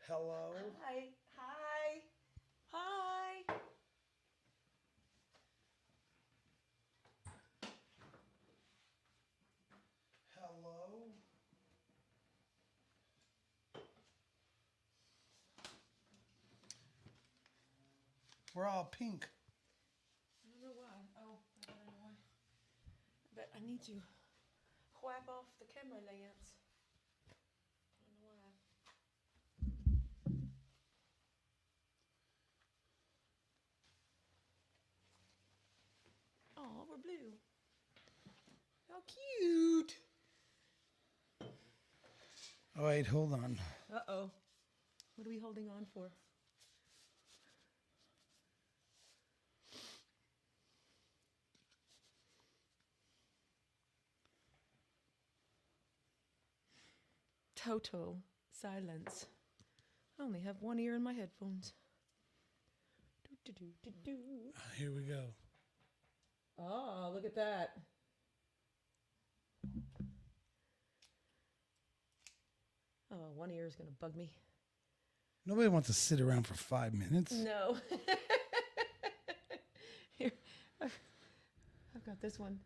Hello? Hi. Hi. Hi. Hello? We're all pink. I don't know why. Oh, I don't know why. But I need to wipe off the camera layouts. I don't know why. Oh, we're blue. How cute. Oh, wait, hold on. Uh-oh. What are we holding on for? Total silence. I only have one ear in my headphones. Do. Here we go. Oh, look at that. Oh, one ear is going to bug me. Nobody wants to sit around for 5 minutes. No. Here, I've got this one.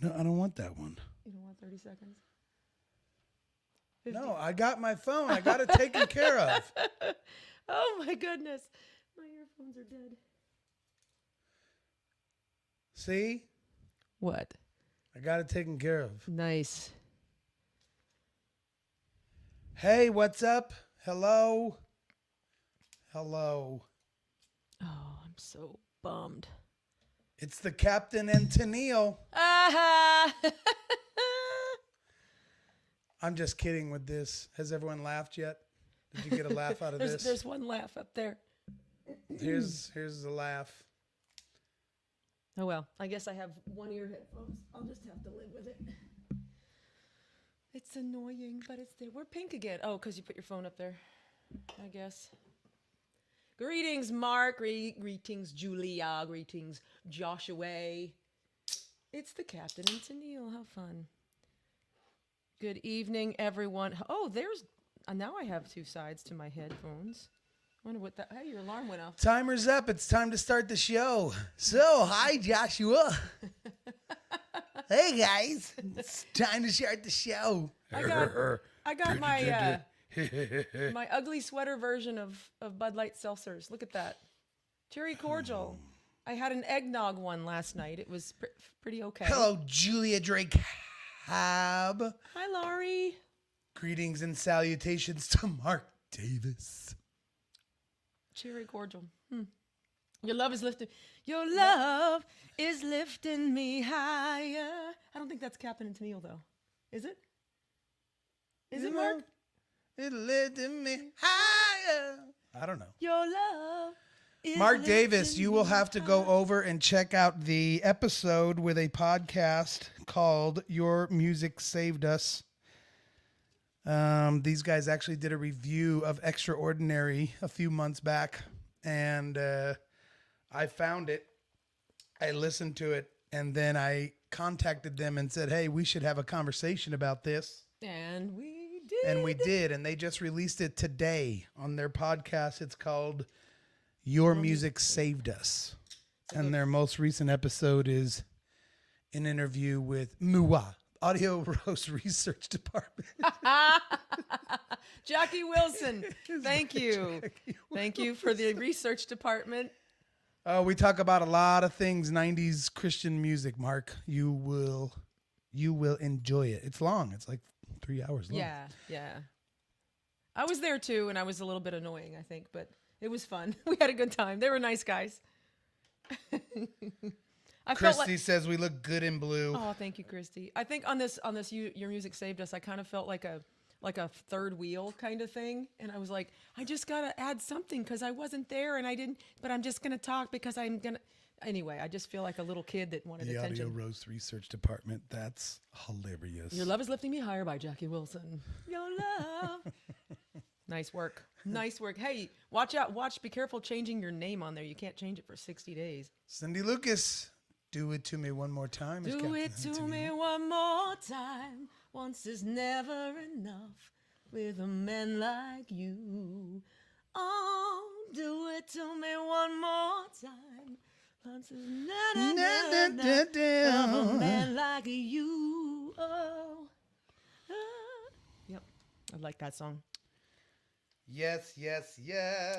No, I don't want that one. You don't want 30 seconds? 50. No, I got my phone. I got it taken care of. Oh my goodness. My earphones are dead. See? What? I got it taken care of. Nice. Hey, what's up? Hello? Hello. Oh, I'm so bummed. It's the Captain and Tennille. Ah! I'm just kidding with this. Has everyone laughed yet? Did you get a laugh out of this? There's one laugh up there. Here's the laugh. Oh well, I guess I have one ear headphones. I'll just have to live with it. It's annoying, but it's there. We're pink again. Oh, because you put your phone up there, I guess. Greetings, Mark. Greetings, Julia. Greetings, Joshua. It's the Captain and Tennille. How fun. Good evening, everyone. Oh, there's... now I have two sides to my headphones. I wonder what that... Hey, your alarm went off. Timer's up. It's time to start the show. So, hi, Joshua. Hey, guys. It's time to start the show. I got my my ugly sweater version of Bud Light seltzers. Look at that. Cherry cordial. I had an eggnog one last night. It was pretty okay. Hello, Julia Drake Hab. Hi, Laurie. Greetings and salutations to Mark Davis. Cherry cordial. Your love is lifting. Your love is lifting me higher. I don't think that's Captain and Tennille, though. Is it? Is it, Mark? It lifted me higher. I don't know. Your love is Mark Davis, you will me have to go over and check out the episode with a podcast called Your Music Saved Us. These guys actually did a review of Extraordinary a few months back, and I found it. I listened to it, and then I contacted them and said, hey, we should have a conversation about this. And we did. And we did, and they just released it today on their podcast. It's called Your Music Saved Us. And their most recent episode is an interview with MUA, Audio Roast Research Department. Jackie Wilson, thank you. Thank you for the research department. We talk about a lot of things, 90s Christian music, Mark. You will enjoy it. It's long. It's like 3 hours long. Yeah. I was there too, and I was a little bit annoying, I think, but it was fun. We had a good time. They were nice guys. Christy says we look good in blue. Oh, thank you, Christy. I think on this Your Music Saved Us, I kind of felt like a third wheel kind of thing. And I was like, I just got to add something because I wasn't there and I didn't, but I'm just going to talk because I'm going to. Anyway, I just feel like a little kid that wanted attention. The Audio Roast Research Department. That's hilarious. Your Love is Lifting Me Higher by Jackie Wilson. Your love. Nice work. Nice work. Hey, watch out. Be careful changing your name on there. You can't change it for 60 days. Cindy Lucas, do it to me one more time. Do it to me one more time. Once is never enough with a man like you. Oh, do it to me one more time. Lots of of a man like you. Oh. Yep, I like that song. Yes.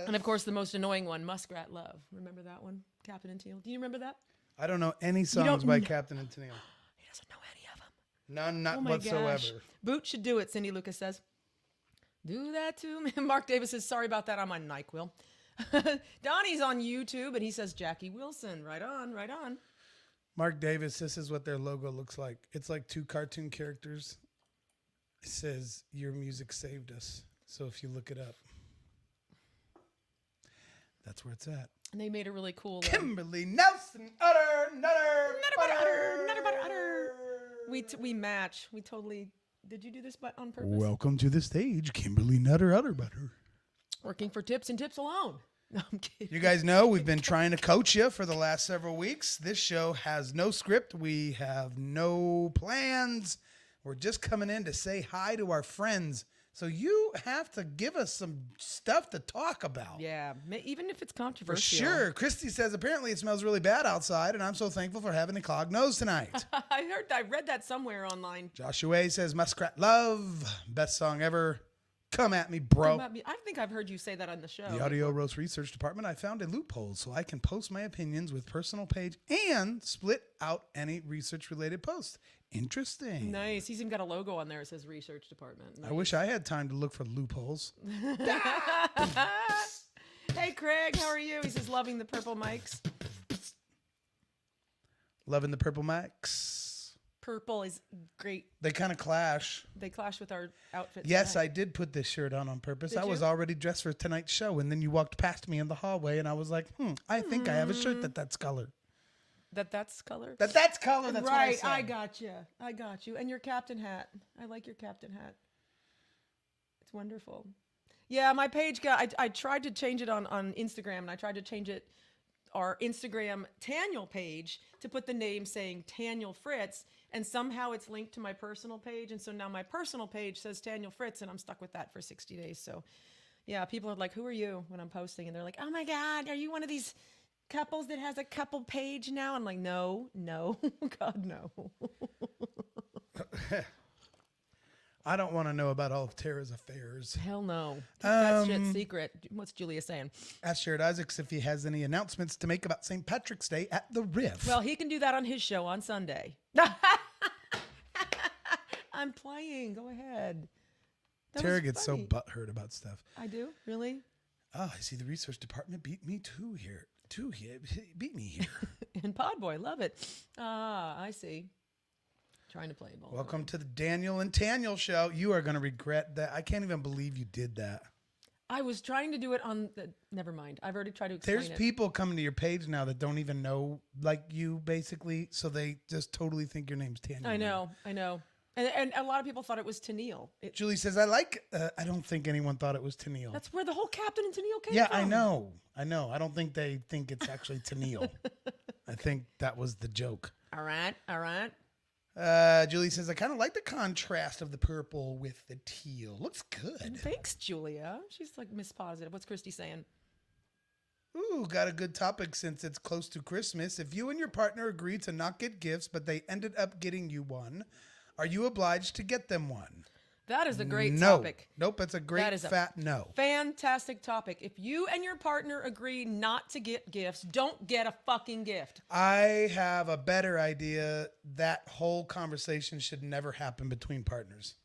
And of course, the most annoying one, Muskrat Love. Remember that one, Captain and Tennille? Do you remember that? I don't know any songs by Captain and Tennille. He doesn't know any of them. None, not Oh my whatsoever. gosh. Boot should do it, Cindy Lucas says. Do that to me. Mark Davis says, sorry about that, I'm on NyQuil. Donnie's on YouTube, and he says, Jackie Wilson. Right on, right on. Mark Davis, this is what their logo looks like. It's like two cartoon characters. It says, your music saved us. So if you look it up, that's where it's at. And they made a really cool... Kimberly Nelson, utter, nutter, utter. We match. We totally... Did you do this on purpose? Welcome to the stage, Kimberly Nutter, utter, butter. Working for tips and tips alone. No, I'm kidding. You guys know we've been trying to coach you for the last several weeks. This show has no script. We have no plans. We're just coming in to say hi to our friends. So you have to give us some stuff to talk about. Yeah, even if it's For controversial. sure. Christy says, apparently it smells really bad outside, and I'm so thankful for having a clogged nose tonight. I read that somewhere online. Joshua says, Muskrat Love, best song ever. Come at me, bro. I think I've heard you say that on the show. The Audio Roast Research Department, I found a loophole so I can post my opinions with personal page and split out any research-related posts. Interesting. Nice. He's even got a logo on there that says Research Department. Nice. I wish I had time to look for loopholes. Hey, Craig, how are you? He says, loving the purple mics. Loving the purple mics. Purple is great. They kind of clash. They clash with our outfits. Yes, tonight. I did put this shirt on purpose. Did I was you? already dressed for tonight's show, and then you walked past me in the hallway, and I was like, I think I have a shirt that's colored. That's color? That's color. That's right. what I said. I got you. And your captain hat. I like your captain hat. It's wonderful. Yeah, my page I tried to change it on Instagram, and I tried to change it, our Instagram Taniel page, to put the name saying Taniel Fritz, and somehow it's linked to my personal page, and so now my personal page says Taniel Fritz, and I'm stuck with that for 60 days. So yeah, people are like, who are you, when I'm posting, and they're like, oh my God, are you one of these couples that has a couple page now? I'm like, no, God, no. I don't want to know about all of Tara's affairs. Hell no. Keep that shit secret. What's Julia saying? Ask Jared Isaacs if he has any announcements to make about St. Patrick's Day at the Riff. Well, he can do that on his show on Sunday. I'm playing. Go ahead. Tara gets so butthurt about stuff. I do? Really? Oh, I see the research department beat me too here. Beat me here. And Podboy, love it. Ah, I see. Trying to play ball. Welcome to the Daniel and Taniel show. You are going to regret that. I can't even believe you did that. I was trying to do it on the... Never mind. I've already tried to explain There's it. people coming to your page now that don't even know, like you, basically. So they just totally think your name's Taniel. I know. And a lot of people thought it was Tennille. Julie says, I don't think anyone thought it was Tennille. That's where the whole Captain and Tennille came Yeah, from. I know. I don't think they think it's actually Tennille. I think that was the joke. All right. Julie says, I kind of like the contrast of the purple with the teal. Looks good. Thanks, Julia. She's like Miss Positive. What's Christy saying? Ooh, got a good topic since it's close to Christmas. If you and your partner agree to not get gifts, but they ended up getting you one, are you obliged to get them one? That is a great No. topic. Nope, it's a great fat no. Fantastic topic. If you and your partner agree not to get gifts, don't get a fucking gift. I have a better idea. That whole conversation should never happen between partners.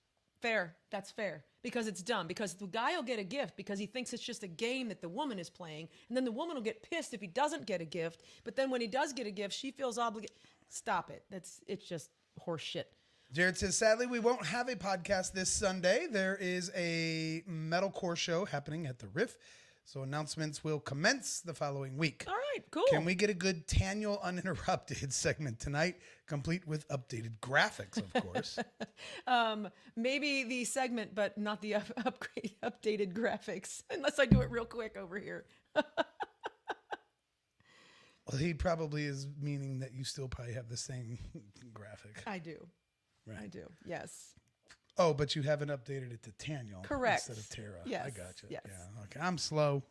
Fair. That's fair. Because it's dumb. Because the guy will get a gift because he thinks it's just a game that the woman is playing. And then the woman will get pissed if he doesn't get a gift. But then when he does get a gift, she feels obligated. Stop it. It's just horse shit. Jared says, sadly, we won't have a podcast this Sunday. There is a metalcore show happening at the Riff, so announcements will commence the following week. All right, cool. Can we get a good Taniel Uninterrupted segment tonight, complete with updated graphics, of course? Maybe the segment, but not the updated graphics, unless I do it real quick over here. Well, he probably is meaning that you still probably have the same graphic. I do. Right. I do. Yes. Oh, but you haven't updated it to Daniel. Correct. Instead of Tara. Yes. I got you. Yes. Yeah. Okay. I'm slow.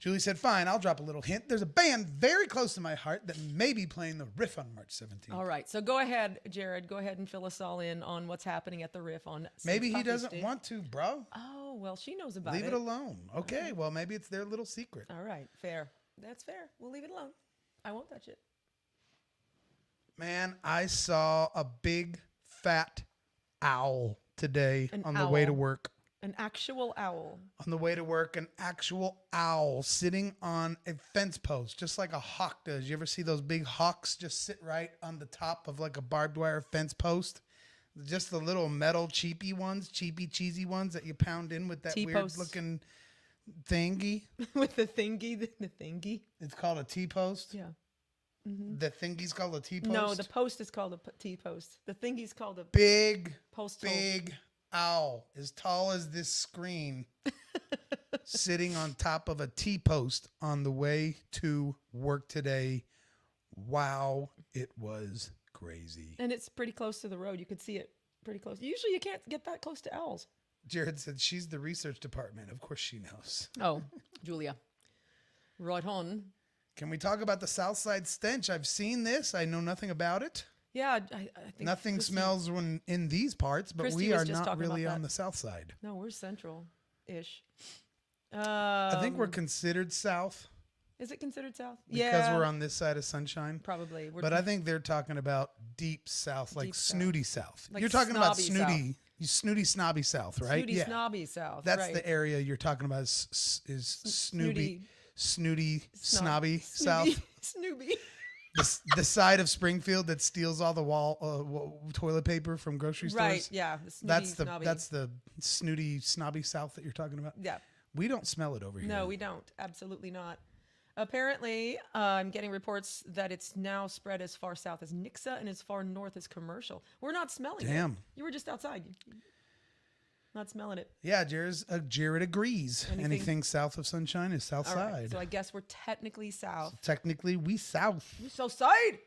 Julie said, fine, I'll drop a little hint. There's a band very close to my heart that may be playing the Riff on March 17th. All right. So go ahead, Jared. Go ahead and fill us all in on what's happening at the Riff on Maybe St. he Patrick's doesn't Day. want to, bro. Oh, well, she knows about Leave it. it alone. Okay. Well, maybe it's their little secret. All right. Fair. That's fair. We'll leave it alone. I won't touch it. Man, I saw a big fat owl today An on the way to owl. work. An actual owl. On the way to work, an actual owl sitting on a fence post, just like a hawk does. You ever see those big hawks just sit right on the top of like a barbed wire fence post? Just the little metal cheapy ones, cheapy cheesy ones that you pound in with that T-posts. weird looking thingy. With the thingy. The thingy. It's called a T-post. Yeah. The thingy's called a T-post. No, the post is called a T-post. The thingy's called a big, post hole. big owl, as tall as this screen, sitting on top of a T-post on the way to work today. Wow, it was crazy. And it's pretty close to the road. You could see it pretty close. Usually you can't get that close to owls. Jared said she's the research department. Of course she knows. Oh, Julia. Right on. Can we talk about the Southside stench? I've seen this. I know nothing about it. Yeah, I think Nothing Christy- smells when in these parts, but Christy we was are just not talking really about on that. the South Side. No, we're central-ish. I think we're considered South Is it considered south? because we're on this side of sunshine. Probably. We're But I think they're talking about deep South, like Deep South. snooty South. Like You're talking about snobby snooty, snobby South, right? snooty, snobby south. That's right. the area you're talking about is snooty, snooty, snobby Snooby. South. Snooby. The side of Springfield that steals all the toilet paper from grocery stores. Right, yeah. The snooty, snobby. That's the snooty, snobby South that you're talking about. Yeah. We don't smell it over here. No, we don't. Absolutely not. Apparently, I'm getting reports that it's now spread as far south as Nixa and as far north as Commercial. We're not smelling it. Damn. You were just outside. Not smelling it. Yeah, Jared agrees. Anything south of Sunshine is South All Side. right, so I guess we're technically south. Technically, we south. We're so side.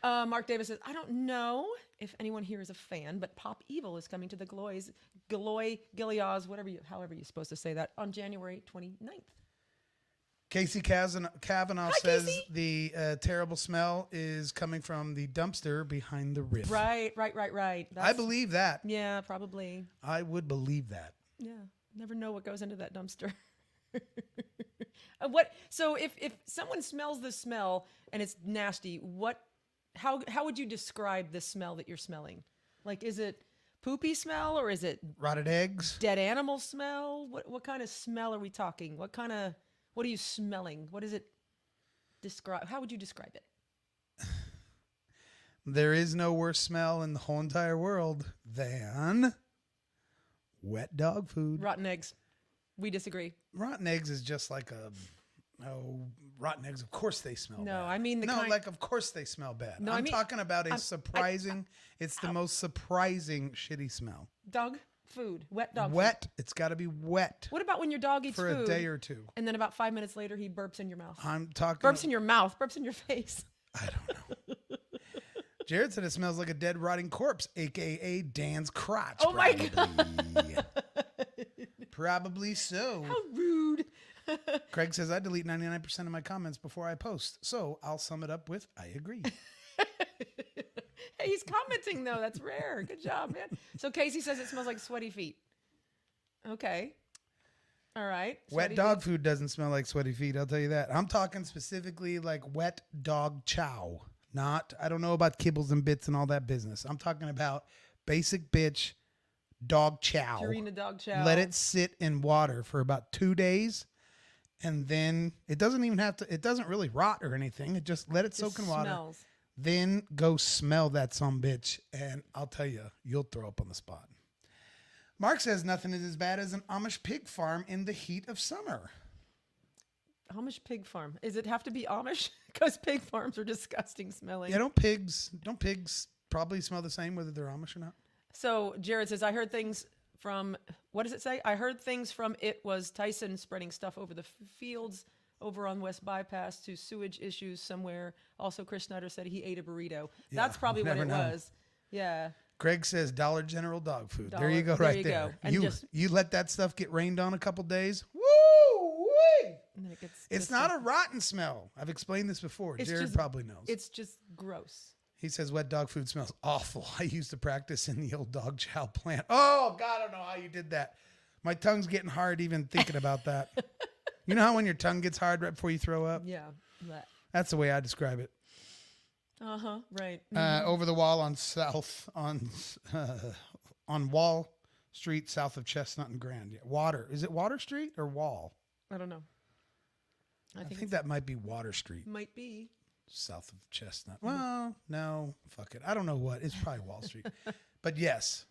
Mark Davis says, I don't know if anyone here is a fan, but Pop Evil is coming to the Gilead's, however you're supposed to say that, on January 29th. Casey Kavanaugh Hi, says Casey. the terrible smell is coming from the dumpster behind the riff. Right. I believe that. Yeah, probably. I would believe that. Yeah, never know what goes into that dumpster. So if someone smells the smell and it's nasty, how would you describe the smell that you're smelling? Like, is it poopy smell or is it Rotted eggs. dead animal smell? What kind of smell are we talking? What are you smelling? What is it describe? How would you describe it? There is no worse smell in the whole entire world than wet dog food. Rotten eggs. We disagree. Rotten eggs is just like rotten eggs. Of course they smell No, bad. I mean the kind. like of course they smell bad. No, I'm I mean- talking about it's the most surprising shitty smell. Dog food. Wet dog food. Wet. It's got to be wet What about when your dog eats for food a day or two. and then about 5 minutes later he burps in your mouth? I'm talking. Burps in your mouth. Burps in your face. I don't know. Jared said it smells like a dead rotting corpse, aka Dan's crotch. Oh my God. Probably so. How rude. Craig says I delete 99% of my comments before I post. So I'll sum it up with I agree. Hey, he's commenting though. That's rare. Good job, man. So Casey says it smells like sweaty feet. Okay. All right. Wet Sweaty dog feet. food doesn't smell like sweaty feet. I'll tell you that. I'm talking specifically like wet dog chow. I don't know about kibbles and bits and all that business. I'm talking about basic bitch dog chow. Purina dog chow. Let it sit in water for about 2 days. And then it doesn't really rot or anything. It just let it soak in water. Smells. Then go smell that sumbitch. And I'll tell you, you'll throw up on the spot. Mark says nothing is as bad as an Amish pig farm in the heat of summer. Amish pig farm. Does it have to be Amish? Because pig farms are disgusting smelling. Yeah, don't pigs probably smell the same whether they're Amish or not? So Jared says, I heard things from, what does it say? I heard things from it was Tyson spreading stuff over the fields over on West Bypass to sewage issues somewhere. Also, Chris Snyder said he ate a burrito. That's probably what never it know. was. Yeah. Craig says Dollar General dog food. There you go, There right you there. go. And You just- you let that stuff get rained on a couple days. Woo-wee! And then it gets It's not a rotten smell. I've explained this before. It's Jared just- probably knows. It's just gross. He says wet dog food smells awful. I used to practice in the old dog chow plant. Oh, God, I don't know how you did that. My tongue's getting hard even thinking about that. You know how when your tongue gets hard right before you throw up? Yeah. That. That's the way I describe it. Right. Over the wall on Wall Street, south of Chestnut and Grand. Yeah, Water. Is it Water Street or Wall? I don't know. I think that might be Water Street, might be. south of Chestnut. Well, no, fuck it. I don't know what. It's probably Wall Street. But yes,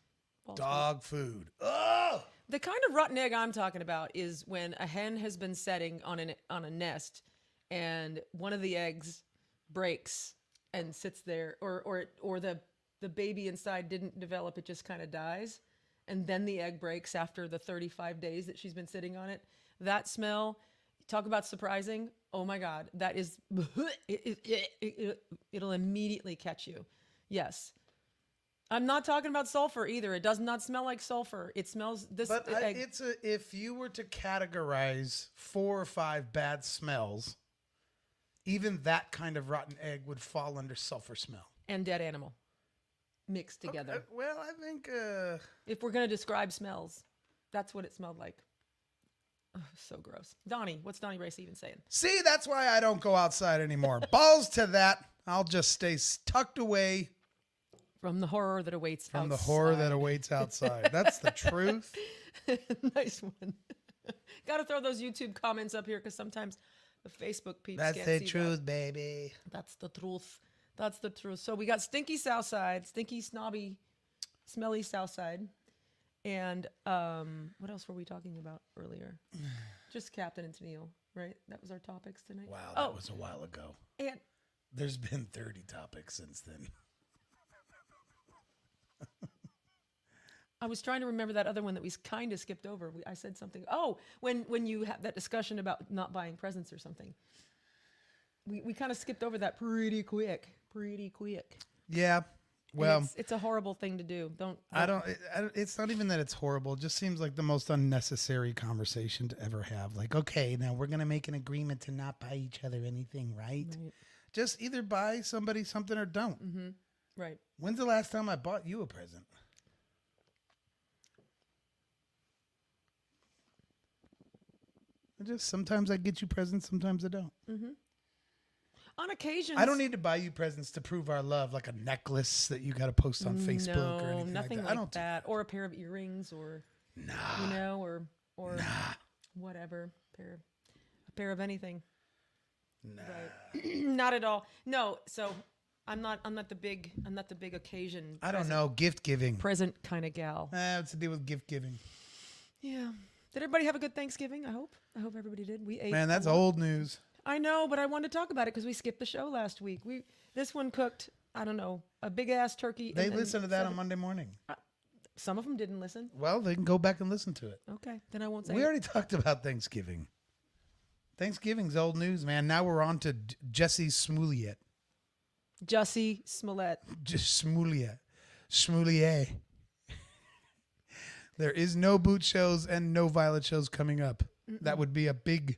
dog food. Oh! The kind of rotten egg I'm talking about is when a hen has been setting on a nest, and one of the eggs breaks and sits there, or the baby inside didn't develop, it just kind of dies, and then the egg breaks after the 35 days that she's been sitting on it. That smell, talk about surprising. Oh my God, that is, it'll immediately catch you. Yes. I'm not talking about sulfur either. It does not smell like sulfur. It smells this. But if you were to categorize 4 or 5 bad smells, even that kind of rotten egg would fall under sulfur smell. And dead animal mixed together. Okay, well, I think If we're going to describe smells, that's what it smelled like. Oh, so gross. Donnie, what's Donnie Race even saying? see, that's why I don't go outside anymore. Balls to that. I'll just stay tucked away From the horror that awaits from outside. the horror that awaits outside. That's the truth. Nice one. Got to throw those YouTube comments up here because sometimes the Facebook peeps That's can't the see truth, baby. That's the truth. That's the truth. So we got stinky Southside, stinky, snobby, smelly Southside. And what else were we talking about earlier? Just Captain and Tennille, right? That was our topics tonight. Wow, that was a while ago. And There's been 30 topics since then. I was trying to remember that other one that we kind of skipped over. I said something. Oh, when you had that discussion about not buying presents or something. We kind of skipped over that pretty quick. Yeah. Well, It's a horrible thing to do. It's not even that it's horrible. It just seems like the most unnecessary conversation to ever have. Like, okay, now we're going to make an agreement to not buy each other anything, right? Just either buy somebody something or don't. Mm-hmm. Right. When's the last time I bought you a present? Sometimes I get you presents, sometimes I don't. Mm-hmm. On occasion, I don't need to buy you presents to prove our love, like a necklace that you got to post on Facebook or anything nothing like that. I don't that. Or a pair of earrings, or or whatever a pair of anything. Nah. Right. Not at all. No. So I'm not the big occasion. I don't know. Gift giving. Present kind of gal. What's the deal with gift giving? Yeah. Did everybody have a good Thanksgiving? I hope everybody did. We ate. Man, that's a lot. old news. I know, but I wanted to talk about it because we skipped the show last week. This one cooked, I don't know, a big ass turkey. They listened to that on Monday morning. Some of them didn't listen. Well, they can go back and listen to it. Okay, then I won't say. We already talked about Thanksgiving. Thanksgiving's old news, man. Now we're on to Jesse Smollett. Jussie Smollett. Just Smollett. Smollett. There is no boot shows and no Violet shows coming up. Mm-mm. That would be a big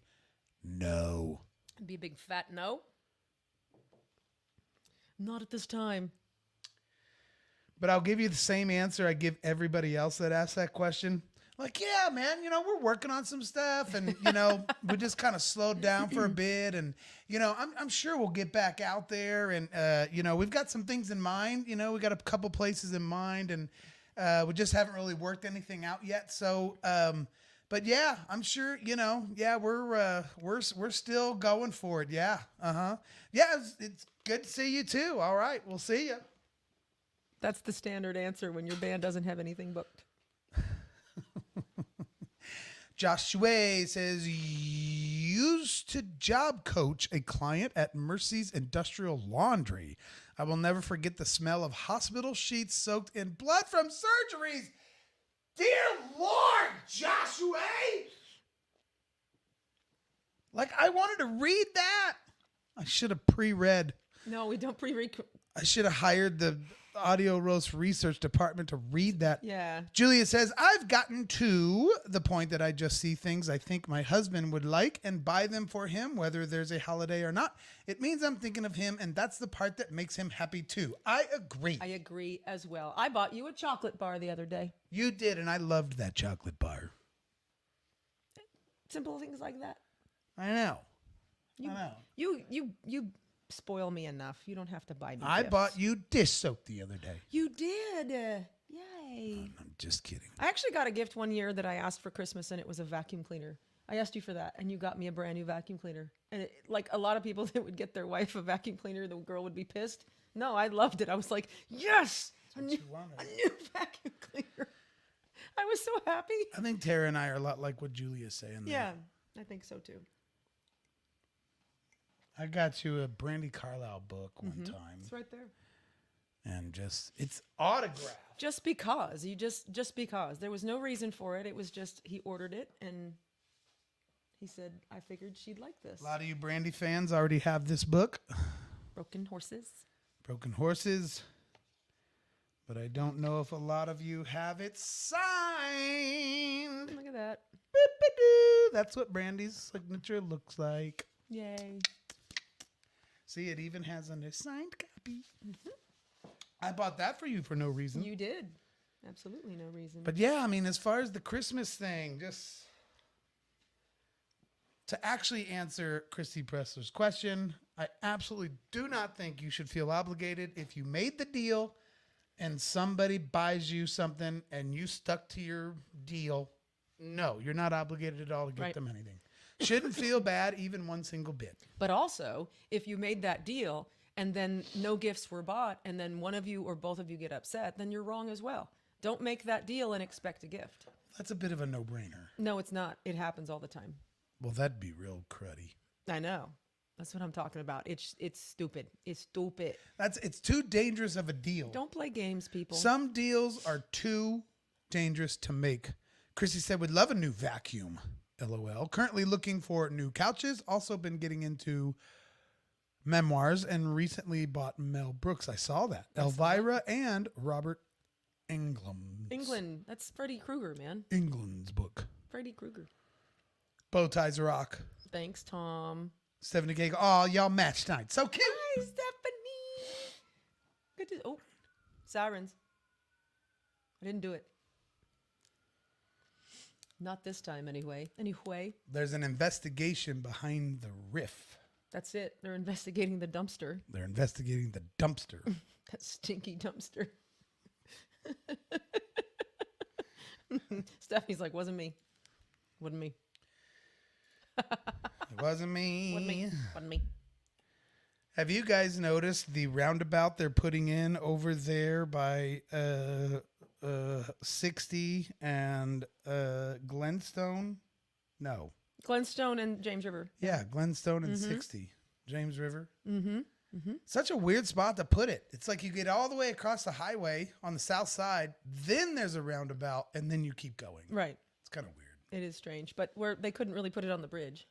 no. It'd be a big fat no. Not at this time. But I'll give you the same answer I give everybody else that asks that question. Like, yeah, man, we're working on some stuff, and we just kind of slowed down for a bit, and I'm sure we'll get back out there, and we've got some things in mind. We got a couple places in mind, and we just haven't really worked anything out yet. So, but yeah, I'm sure we're still going for it. Yeah, yeah, it's good to see you too. All right, we'll see you. That's the standard answer when your band doesn't have anything booked. Joshua says, used to job coach a client at Mercy's Industrial Laundry. I will never forget the smell of hospital sheets soaked in blood from surgeries. Dear Lord, Joshua! Like, I wanted to read that. I should have pre-read No, we don't pre-record. I should have hired the audio roast research department to read that. Yeah. Julia says, I've gotten to the point that I just see things I think my husband would like and buy them for him, whether there's a holiday or not. It means I'm thinking of him, and that's the part that makes him happy too. I agree. I agree as well. I bought you a chocolate bar the other day. You did, and I loved that chocolate bar. Simple things like that. I know. You, I know. You spoil me enough. You don't have to buy me I gifts. bought you dish soap the other day. You did. Yay. I'm just kidding. I actually got a gift one year that I asked for Christmas, and it was a vacuum cleaner. I asked you for that, and you got me a brand new vacuum cleaner. And like a lot of people that would get their wife a vacuum cleaner, the girl would be pissed. No, I loved it. I was like, yes, a new vacuum cleaner. I was so happy. I think Tara and I are a lot like what Julia's saying. Yeah, I think so too. I got you a Brandy Carlisle book one time. It's right there. And just, it's autographed. Just because. Just because. There was no reason for it. It was just, he ordered it, and he said, I figured she'd like this. A lot of you Brandy fans already have this book. Broken Horses. Broken Horses. But I don't know if a lot of you have it signed. Look at that. Boop-a-doo. That's what Brandy's signature looks like. Yay. See, it even has a signed copy. I bought that for you for no reason. You did. Absolutely no reason. But yeah, I mean, as far as the Christmas thing, just to actually answer Christy Pressler's question, I absolutely do not think you should feel obligated if you made the deal and somebody buys you something and you stuck to your deal. No, you're not obligated at all to get them anything. Shouldn't feel bad even one single bit. But also, if you made that deal and then no gifts were bought and then one of you or both of you get upset, then you're wrong as well. Don't make that deal and expect a gift. That's a bit of a no-brainer. No, it's not. It happens all the time. Well, that'd be real cruddy. I know. That's what I'm talking about. It's stupid. It's stupid. It's too dangerous of a deal. Don't play games, people. Some deals are too dangerous to make. Chrissy said, would love a new vacuum. LOL. Currently looking for new couches. Also been getting into memoirs and recently bought Mel Brooks. I saw that. Elvira and Robert Englund. England. That's Freddy Krueger, man. England's book. Freddy Krueger. Bow Ties Rock. Thanks, Tom. Stephanie Gay. Oh, y'all match tonight. So cute. Hi, Stephanie. Good to. Oh, sirens. I didn't do it. Not this time, anyway. Anyway. There's an investigation behind the riff. That's it. They're investigating the dumpster. They're investigating the dumpster. That stinky dumpster. Stephanie's like, wasn't me. Wasn't me. It wasn't me. Wasn't me. Wasn't me. Have you guys noticed the roundabout they're putting in over there by 60 and Glenstone? No. Glenstone and James River. Yeah, Glenstone and 60. James River. Mm-hmm. Mm-hmm. Such a weird spot to put it. It's like you get all the way across the highway on the south side, then there's a roundabout, and then you keep going. Right. It's kind of weird. It is strange, but they couldn't really put it on the bridge.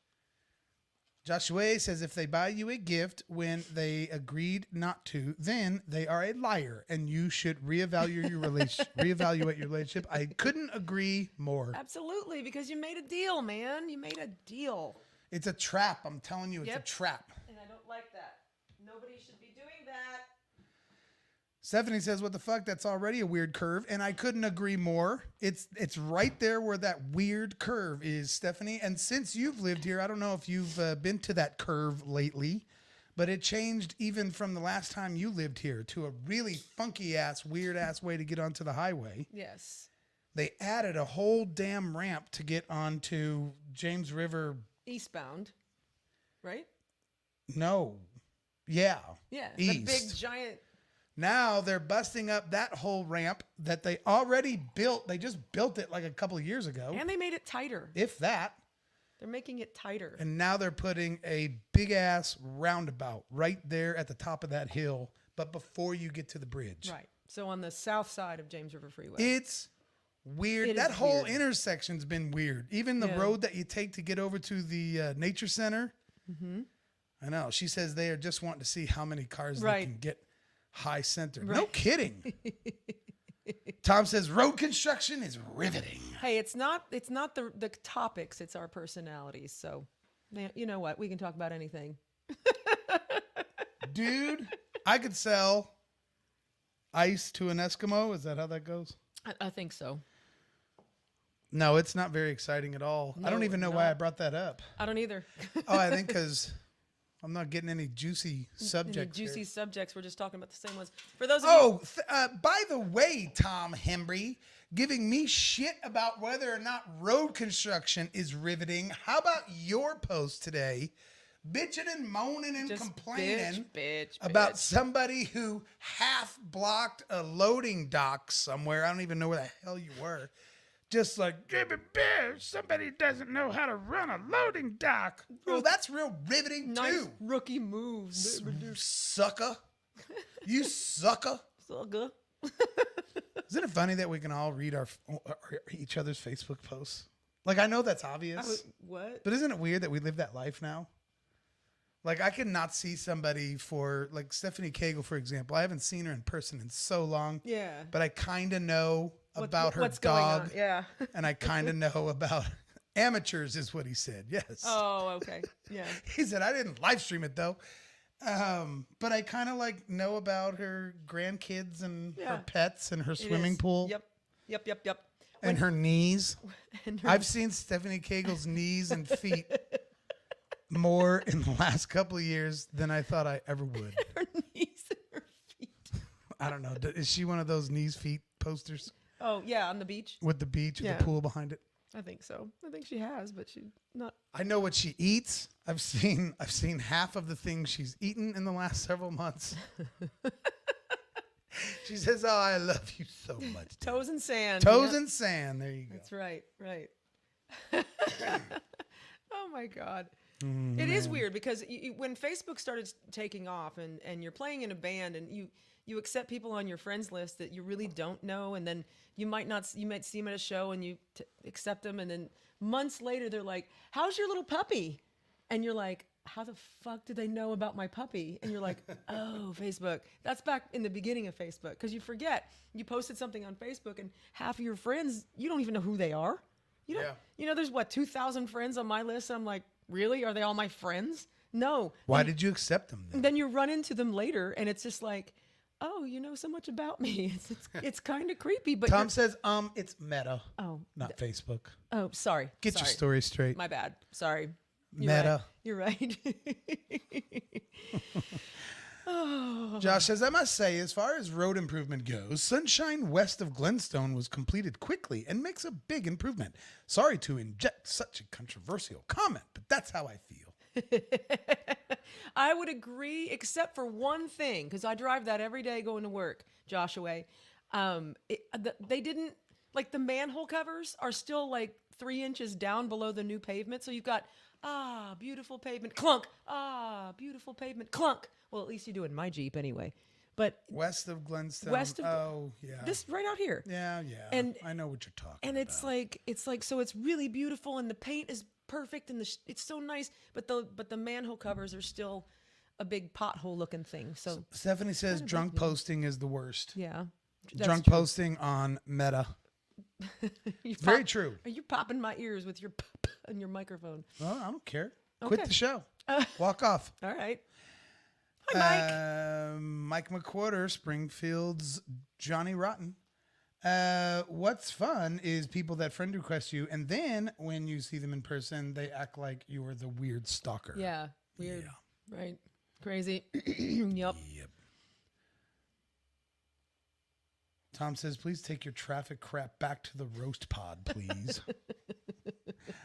Joshua says if they buy you a gift when they agreed not to, then they are a liar, and you should reevaluate your relationship. I couldn't agree more. Absolutely, because you made a deal, man. You made a deal. It's a trap. I'm telling you, it's a trap. And I don't like that. Nobody should be doing that. Stephanie says, what the fuck? That's already a weird curve. And I couldn't agree more. It's right there where that weird curve is, Stephanie. And since you've lived here, I don't know if you've been to that curve lately, but it changed even from the last time you lived here to a really funky ass, weird ass way to get onto the highway. Yes. They added a whole damn ramp to get onto James River. Eastbound, right? No. Yeah. Yeah. East. The big giant. Now they're busting up that whole ramp that they already built. They just built it like a couple of years ago. And they made it tighter. If that. They're making it tighter. And now they're putting a big ass roundabout right there at the top of that hill, but before you get to the bridge. Right. So on the south side of James River Freeway. It's weird. It that is whole weird. intersection's been weird. Even the road that you take to get over to the nature center. Mm-hmm. I know. She says they are just wanting to see how many cars they Right. can get high center. Right. No kidding. Tom says road construction is riveting. Hey, it's not the topics, it's our personalities. So, you know what? We can talk about anything. Dude, I could sell ice to an Eskimo. Is that how that goes? I think so. No, it's not very exciting at all. I don't No, even know not. why I brought that up. I don't either. Oh, I think because I'm not getting any juicy Any subjects. juicy here. subjects. We're just talking about the same ones. For those of you, By the way, Tom Hembry, giving me shit about whether or not road construction is riveting. How about your post today? Bitching and moaning and just complaining bitch, about somebody who half blocked a loading dock somewhere. I don't even know where the hell you were. Just like, give it bear. Somebody doesn't know how to run a loading dock. Well, that's real riveting nice too. rookie move. Sucker. You sucker. Sucker. Isn't it funny that we can all read our each other's Facebook posts? Like, I know that's obvious, What? but isn't it weird that we live that life now? Like, I could not see somebody for, like, Stephanie Cagle, for example. I haven't seen her in person in so long. Yeah. But I kind of know about her what's dog. going on? Yeah. And I kind of know about amateurs, is what he said. Yes. Oh, okay. Yeah. He said, I didn't live stream it, though. But I kind of, like, know about her grandkids and her pets and her It swimming is. pool. Yep. And her knees. And her- I've seen Stephanie Cagle's knees and feet more in the last couple of years than I thought I ever would. her knees and her feet. I don't know. Is she one of those knees feet posters Oh, yeah, on the beach. with the beach and Yeah. the pool behind it? I think so. I think she has, but she's not. I know what she eats. I've seen half of the things she's eaten in the last several months. She says, "Oh, I love you so much." dude." Toes and sand. Toes Yep. and sand. There you go. That's right. Oh my God. It is weird because when Facebook started taking off and you're playing in a band and you accept people on your friends list that you really don't know, and then you might see them at a show and you accept them, and then months later they're like, "How's your little puppy?" And you're like, "How the fuck did they know about my puppy?" And you're like, "Oh, Facebook." That's back in the beginning of Facebook, because you forget you posted something on Facebook and half of your friends, you don't even know who they are. You don't. Yeah. You know, there's 2,000 friends on my list. I'm like, really? Are they all my friends? No. Why did you accept them then? And then you run into them later, and it's just like, oh, you know so much about me. It's kind of creepy. But Tom says, it's Meta, oh, not Facebook. oh, sorry. Get your Sorry. story straight. My bad. Sorry. Meta. You're right. Oh. Josh says, I must say, as far as road improvement goes, Sunshine west of Glenstone was completed quickly and makes a big improvement. Sorry to inject such a controversial comment, but that's how I feel. I would agree, except for one thing, because I drive that every day going to work, Joshua. They didn't, like, the manhole covers are still like 3 inches down below the new pavement. So you've got, beautiful pavement, clunk. Beautiful pavement, clunk. Well, at least you do in my Jeep anyway. But West of Glenstone. West of- oh, yeah. this right out here. Yeah. And- I know what you're talking And about. it's like, so it's really beautiful, and the paint is perfect, and it's so nice, but the manhole covers are still a big pothole looking thing. So Stephanie says drunk posting is the worst. yeah, that's Drunk true. posting on Meta. You Very pop- true. Are you popping my ears with your pop and your microphone? Well, I don't care. Quit Okay. the show. Walk off. All right. Hi, Mike. Mike McQuarter, Springfield's Johnny Rotten. What's fun is people that friend request you, and then when you see them in person, they act like you are the weird stalker. Yeah. Weird. Right. Crazy. Yep. Yep. Tom says, please take your traffic crap back to the roast pod, please.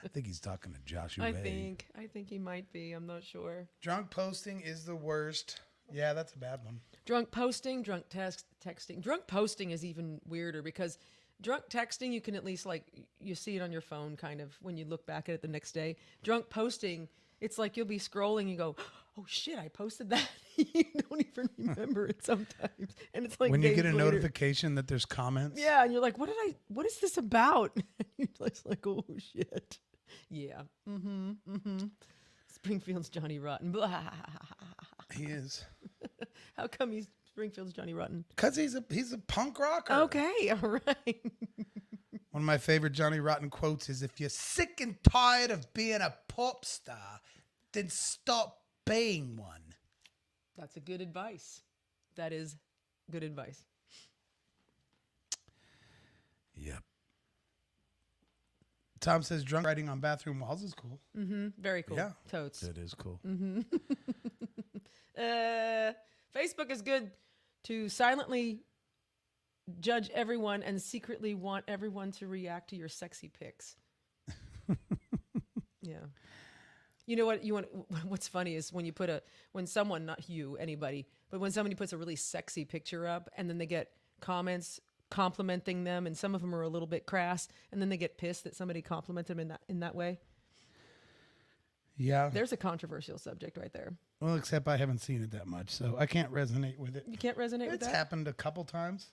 I think he's talking to Joshua. I think he might be. I'm not sure. Drunk posting is the worst. Yeah, that's a bad one. Drunk posting, drunk texting. Drunk posting is even weirder, because drunk texting, you can at least, like, you see it on your phone kind of when you look back at it the next day. Drunk posting, it's like you'll be scrolling and you go, oh shit, I posted that. You don't even remember it sometimes. And it's like When you days get a later. notification that there's comments. Yeah, and you're like, what is this about? And you're just like, oh shit. Yeah. Springfield's Johnny Rotten. Blah. He is. How come he's Springfield's Johnny Rotten? Because he's a punk rocker. Okay, all right. One of my favorite Johnny Rotten quotes is, if you're sick and tired of being a pop star, then stop being one. That's a good advice. That is good advice. Yep. Tom says drunk writing on bathroom walls is cool. Mm-hmm. Very cool. Yeah. Totes. It is cool. Mm-hmm. Facebook is good to silently judge everyone and secretly want everyone to react to your sexy pics. Yeah. You know what what's funny is when you put when someone, not you, anybody, but when somebody puts a really sexy picture up and then they get comments complimenting them, and some of them are a little bit crass, and then they get pissed that somebody complimented them in that way. Yeah. There's a controversial subject right there. Well, except I haven't seen it that much, so I can't resonate with it. You can't resonate with It's that? happened a couple times.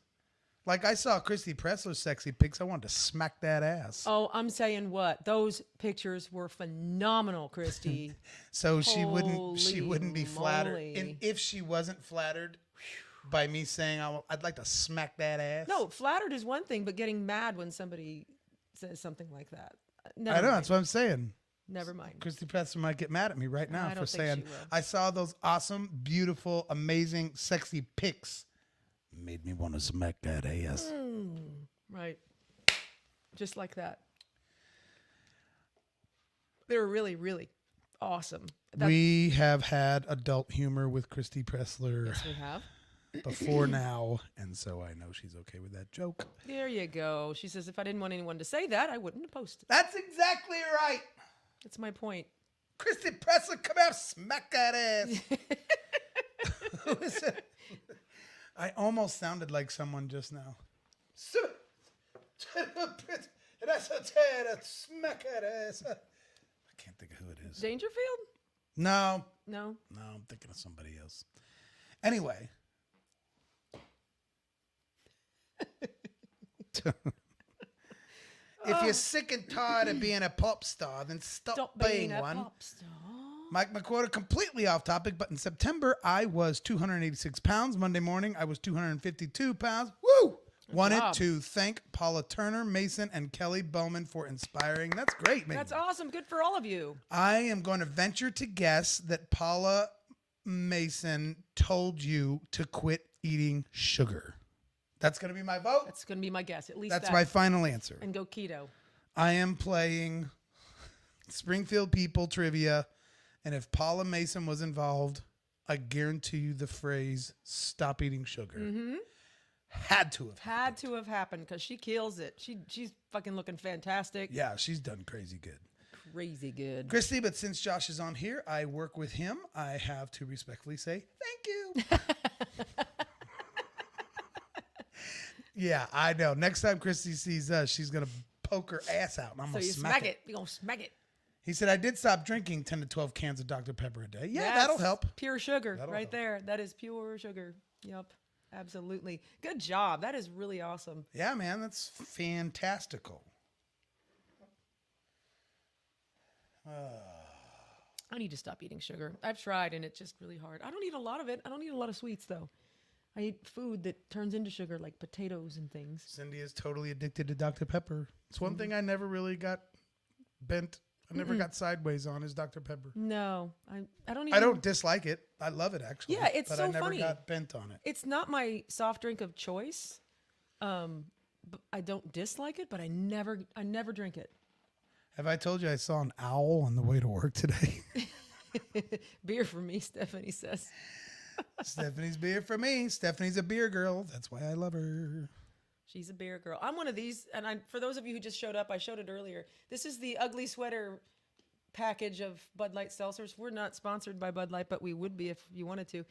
Like, I saw Christy Pressler's sexy pics. I wanted to smack that ass. Oh, I'm saying what? Those pictures were phenomenal, Christy. So she wouldn't be Holy flattered. moly. And if she wasn't flattered by me saying I'd like to smack that ass. No, flattered is one thing, but getting mad when somebody says something like that. Never I know, mind. that's what I'm saying. Never mind. Christy Pressler might get mad at me right now I for don't think saying she will. I saw those awesome, beautiful, amazing, sexy pics. Made me want to smack that ass. Right. Just like that. They were really, really awesome. We have had adult humor with Christy Pressler Yes, we have. before now, and so I know she's okay with that joke. There you go. She says, if I didn't want anyone to say that, I wouldn't have posted. That's exactly right. That's my point. Christy Pressler, come out, smack that ass. Who is it? I almost sounded like someone just now. Smack that ass. I can't think of who it is. Dangerfield? No, No. I'm thinking of somebody else. Anyway. If you're sick and tired of being a pop star, then stop being a one. pop star. Mike McWhorter, completely off topic, but in September, I was 286 pounds. Monday morning, I was 252 pounds. Woo! Wanted job. to thank Paula Turner, Mason, and Kelly Bowman for inspiring. That's great, man. That's awesome. Good for all of you. I am going to venture to guess that Paula Mason told you to quit eating sugar. That's going to be my vote. That's going to be my guess. At least That's that. my final answer. And go keto. I am playing Springfield People Trivia, and if Paula Mason was involved, I guarantee you the phrase "stop eating sugar" had to have. Had to have happened because she kills it. She's fucking looking fantastic. Yeah, she's done crazy good. Crazy good. Christy, but since Josh is on here, I work with him. I have to respectfully say thank you. Yeah, I know. Next time Christy sees us, she's going to poke her ass out, and I'm So going to you smack smack it. You're going to smack it. He said, I did stop drinking 10 to 12 cans of Dr. Pepper a day. Yeah, That's that'll help. Pure sugar That'll right help. there. That is pure sugar. Yep. Absolutely. Good job. That is really awesome. Yeah, man, that's fantastical. I need to stop eating sugar. I've tried and it's just really hard. I don't eat a lot of it. I don't eat a lot of sweets though. I eat food that turns into sugar like potatoes and things. Cindy is totally addicted to Dr. Pepper. It's one thing I never really got bent. I never got sideways on is Dr. Pepper. No, I don't even. I don't dislike it. I love it actually. Yeah, it's but so I never funny. got bent on it. It's not my soft drink of choice. But I don't dislike it, but I never drink it. Have I told you I saw an owl on the way to work today? Beer for me, Stephanie says. Stephanie's beer for me. Stephanie's a beer girl. That's why I love her. She's a beer girl. I'm one of these, and for those of you who just showed up, I showed it earlier. This is the ugly sweater package of Bud Light seltzers. We're not sponsored by Bud Light, but we would be if you wanted to.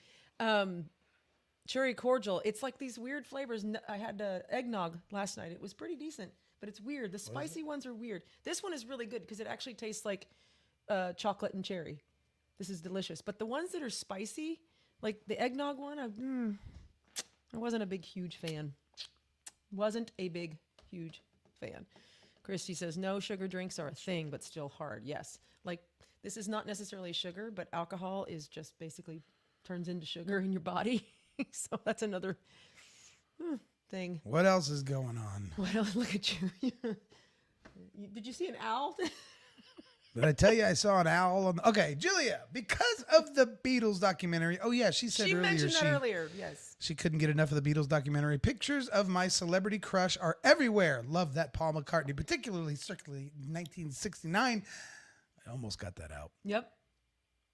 Cherry cordial. It's like these weird flavors. I had eggnog last night. It was pretty decent, but it's weird. The spicy ones are weird. This one is really good because it actually tastes like chocolate and cherry. This is delicious. But the ones that are spicy, like the eggnog one, I wasn't a big, huge fan. Wasn't a big, huge fan. Christy says, no, sugar drinks are a thing, but still hard. Yes. Like, this is not necessarily sugar, but alcohol is just basically turns into sugar in your body. So that's another thing. What else is going on? Well, look at you. Did you see an owl? Did I tell you I saw an owl on the... Okay, Julia, because of the Beatles documentary. Oh, yeah, she said She earlier mentioned that earlier, yes. she couldn't get enough of the Beatles documentary. Pictures of my celebrity crush are everywhere. Love that Paul McCartney, particularly strictly 1969. I almost got that out. Yep.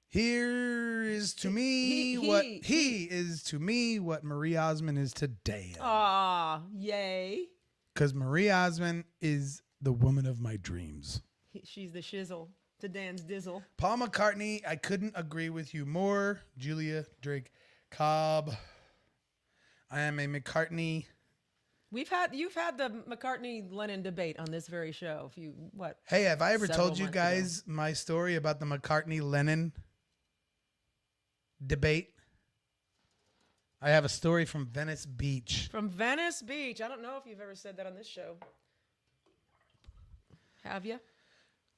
Here is to me he is to me what Marie Osmond is to Dan. Aw, yay. Because Marie Osmond is the woman of my dreams. She's the shizzle to Dan's dizzle. Paul McCartney, I couldn't agree with you more. Julia Drake Cobb. I am a McCartney. You've had the McCartney-Lennon debate on this very show. Hey, have I ever several told you months guys ago. my story about the McCartney-Lennon debate? I have a story from Venice Beach. From Venice Beach. I don't know if you've ever said that on this show. Have you?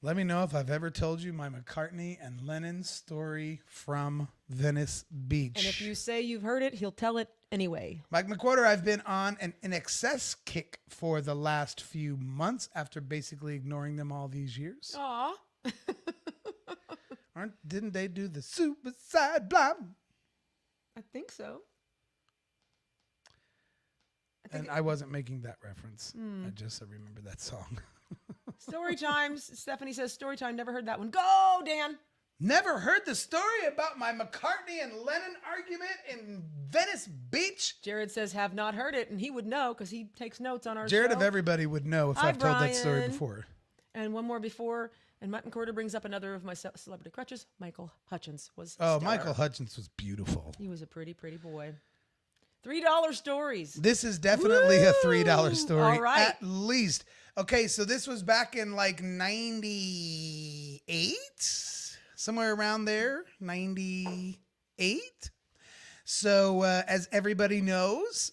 Let me know if I've ever told you my McCartney and Lennon story from Venice Beach. And if you say you've heard it, he'll tell it anyway. Mike McWhorter, I've been on an excess kick for the last few months after basically ignoring them all these years. Aw. Didn't they do the suicide blonde? I think so. And I wasn't making that reference. I just remember that song. Story times. Stephanie says, story time. Never heard that one. Go, Dan. Never heard the story about my McCartney and Lennon argument in Venice Beach? Jared says, have not heard it. And he would know because he takes notes on our Jared show. of everybody would know if Hi, I've told that story Brian. before. And one more before. And Matt McCorder brings up another of my celebrity crutches. Michael Hutchins was Oh, stellar. Michael Hutchins was beautiful. He was a pretty, pretty boy. $3 stories. This is definitely a $3 story. All right. At least. Okay, so this was back in like 98? Somewhere around there. 98? So as everybody knows,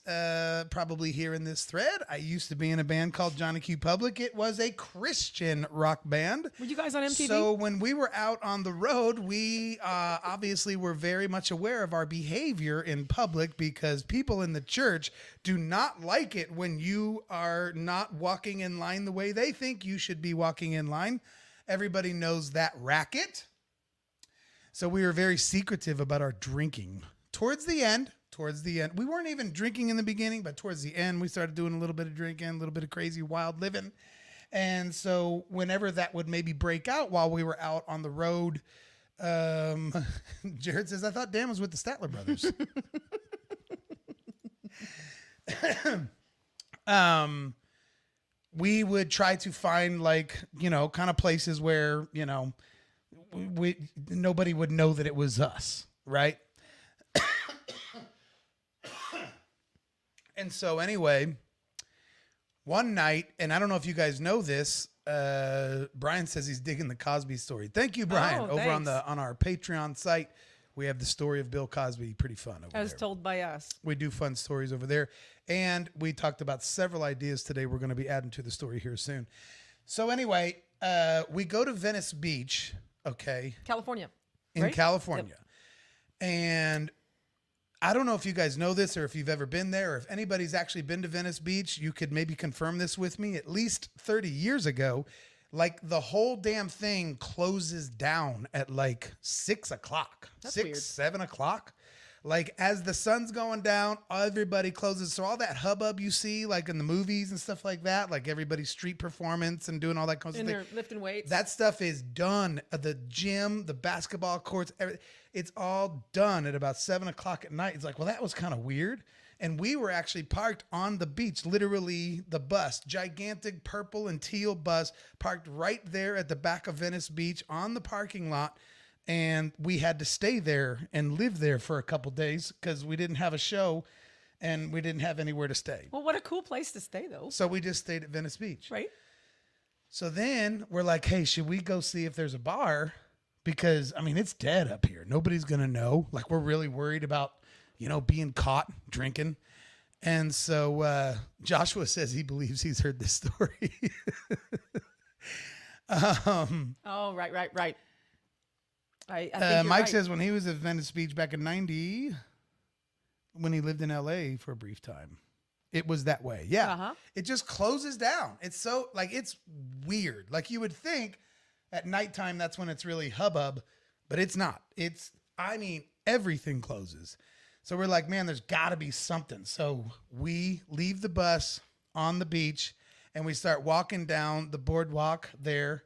probably here in this thread, I used to be in a band called Johnny Q. Public. It was a Christian rock band. Were you guys on MTV? So when we were out on the road, we obviously were very much aware of our behavior in public because people in the church do not like it when you are not walking in line the way they think you should be walking in line. Everybody knows that racket. So we were very secretive about our drinking. Towards the end, we weren't even drinking in the beginning, but towards the end, we started doing a little bit of drinking, a little bit of crazy, wild living. And so whenever that would maybe break out while we were out on the road, Jared says, I thought Dan was with the Statler brothers. We would try to find kind of places where, nobody would know that it was us, right? And so anyway, one night, and I don't know if you guys know this, Brian says he's digging the Cosby story. Thank you, Brian. Oh, over thanks. on our Patreon site, we have the story of Bill Cosby. Pretty fun over As there. told by us. We do fun stories over there. And we talked about several ideas today we're going to be adding to the story here soon. So anyway, we go to Venice Beach, okay? California. In right? California. Yep. And I don't know if you guys know this or if you've ever been there or if anybody's actually been to Venice Beach. You could maybe confirm this with me. At least 30 years ago, like the whole damn thing closes down at like 6 o'clock. That's 6, weird. 7 o'clock. Like as the sun's going down, everybody closes. So all that hubbub you see like in the movies and stuff like that, like everybody's street performance and doing all that kind of And stuff. they're lifting weights. That stuff is done. The gym, the basketball courts, everything. It's all done at about 7 o'clock at night. It's like, well, that was kind of weird. And we were actually parked on the beach, literally the bus, gigantic purple and teal bus parked right there at the back of Venice Beach on the parking lot. And we had to stay there and live there for a couple days because we didn't have a show and we didn't have anywhere to stay. Well, what a cool place to stay, though. So we just stayed at Venice Beach. Right? So then we're like, hey, should we go see if there's a bar? Because, I mean, it's dead up here. Nobody's going to know. Like, we're really worried about, being caught drinking. And so Joshua says he believes he's heard this story. Oh, right. I think you're Mike right. says when he was at Venice Beach back in 90, when he lived in LA for a brief time, it was that way. Yeah. Uh-huh. It just closes down. It's so it's weird. Like you would think at nighttime, that's when it's really hubbub, but it's not. Everything closes. So we're like, man, there's gotta be something. So we leave the bus on the beach and we start walking down the boardwalk there.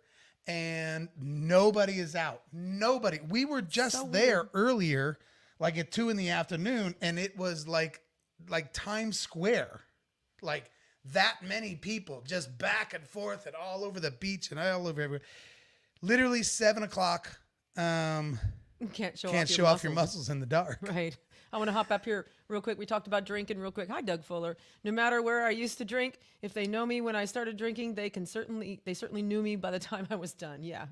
And nobody is out. Nobody. We were just So there weird. earlier, like at 2 p.m, and it was like Times Square, like that many people just back and forth and all over the beach and all over everywhere. Literally 7:00. Can't show Off your muscles in the dark. Right. I want to hop up here real quick. We talked about drinking real quick. Hi, Doug Fuller. No matter where I used to drink, if they know me when I started drinking, they certainly knew me by the time I was done. Yeah.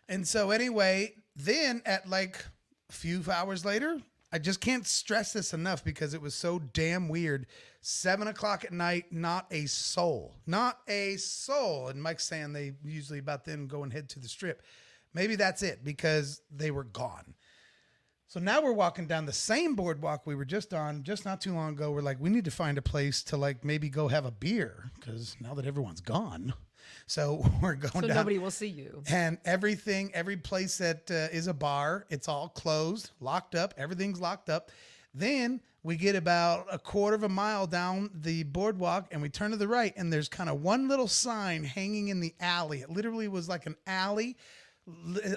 And so anyway, then at like a few hours later, I just can't stress this enough because it was so damn weird. 7:00 at night, not a soul. And Mike's saying they usually about then go and head to the strip. Maybe that's it because they were gone. So now we're walking down the same boardwalk we were just on just not too long ago. We're like, we need to find a place to like maybe go have a beer because now that everyone's gone. So we're going So down. nobody will see you. And every place that is a bar, it's all closed, locked up. Everything's locked up. Then we get about a quarter of a mile down the boardwalk and we turn to the right and there's kind of one little sign hanging in the alley. It literally was like an alley.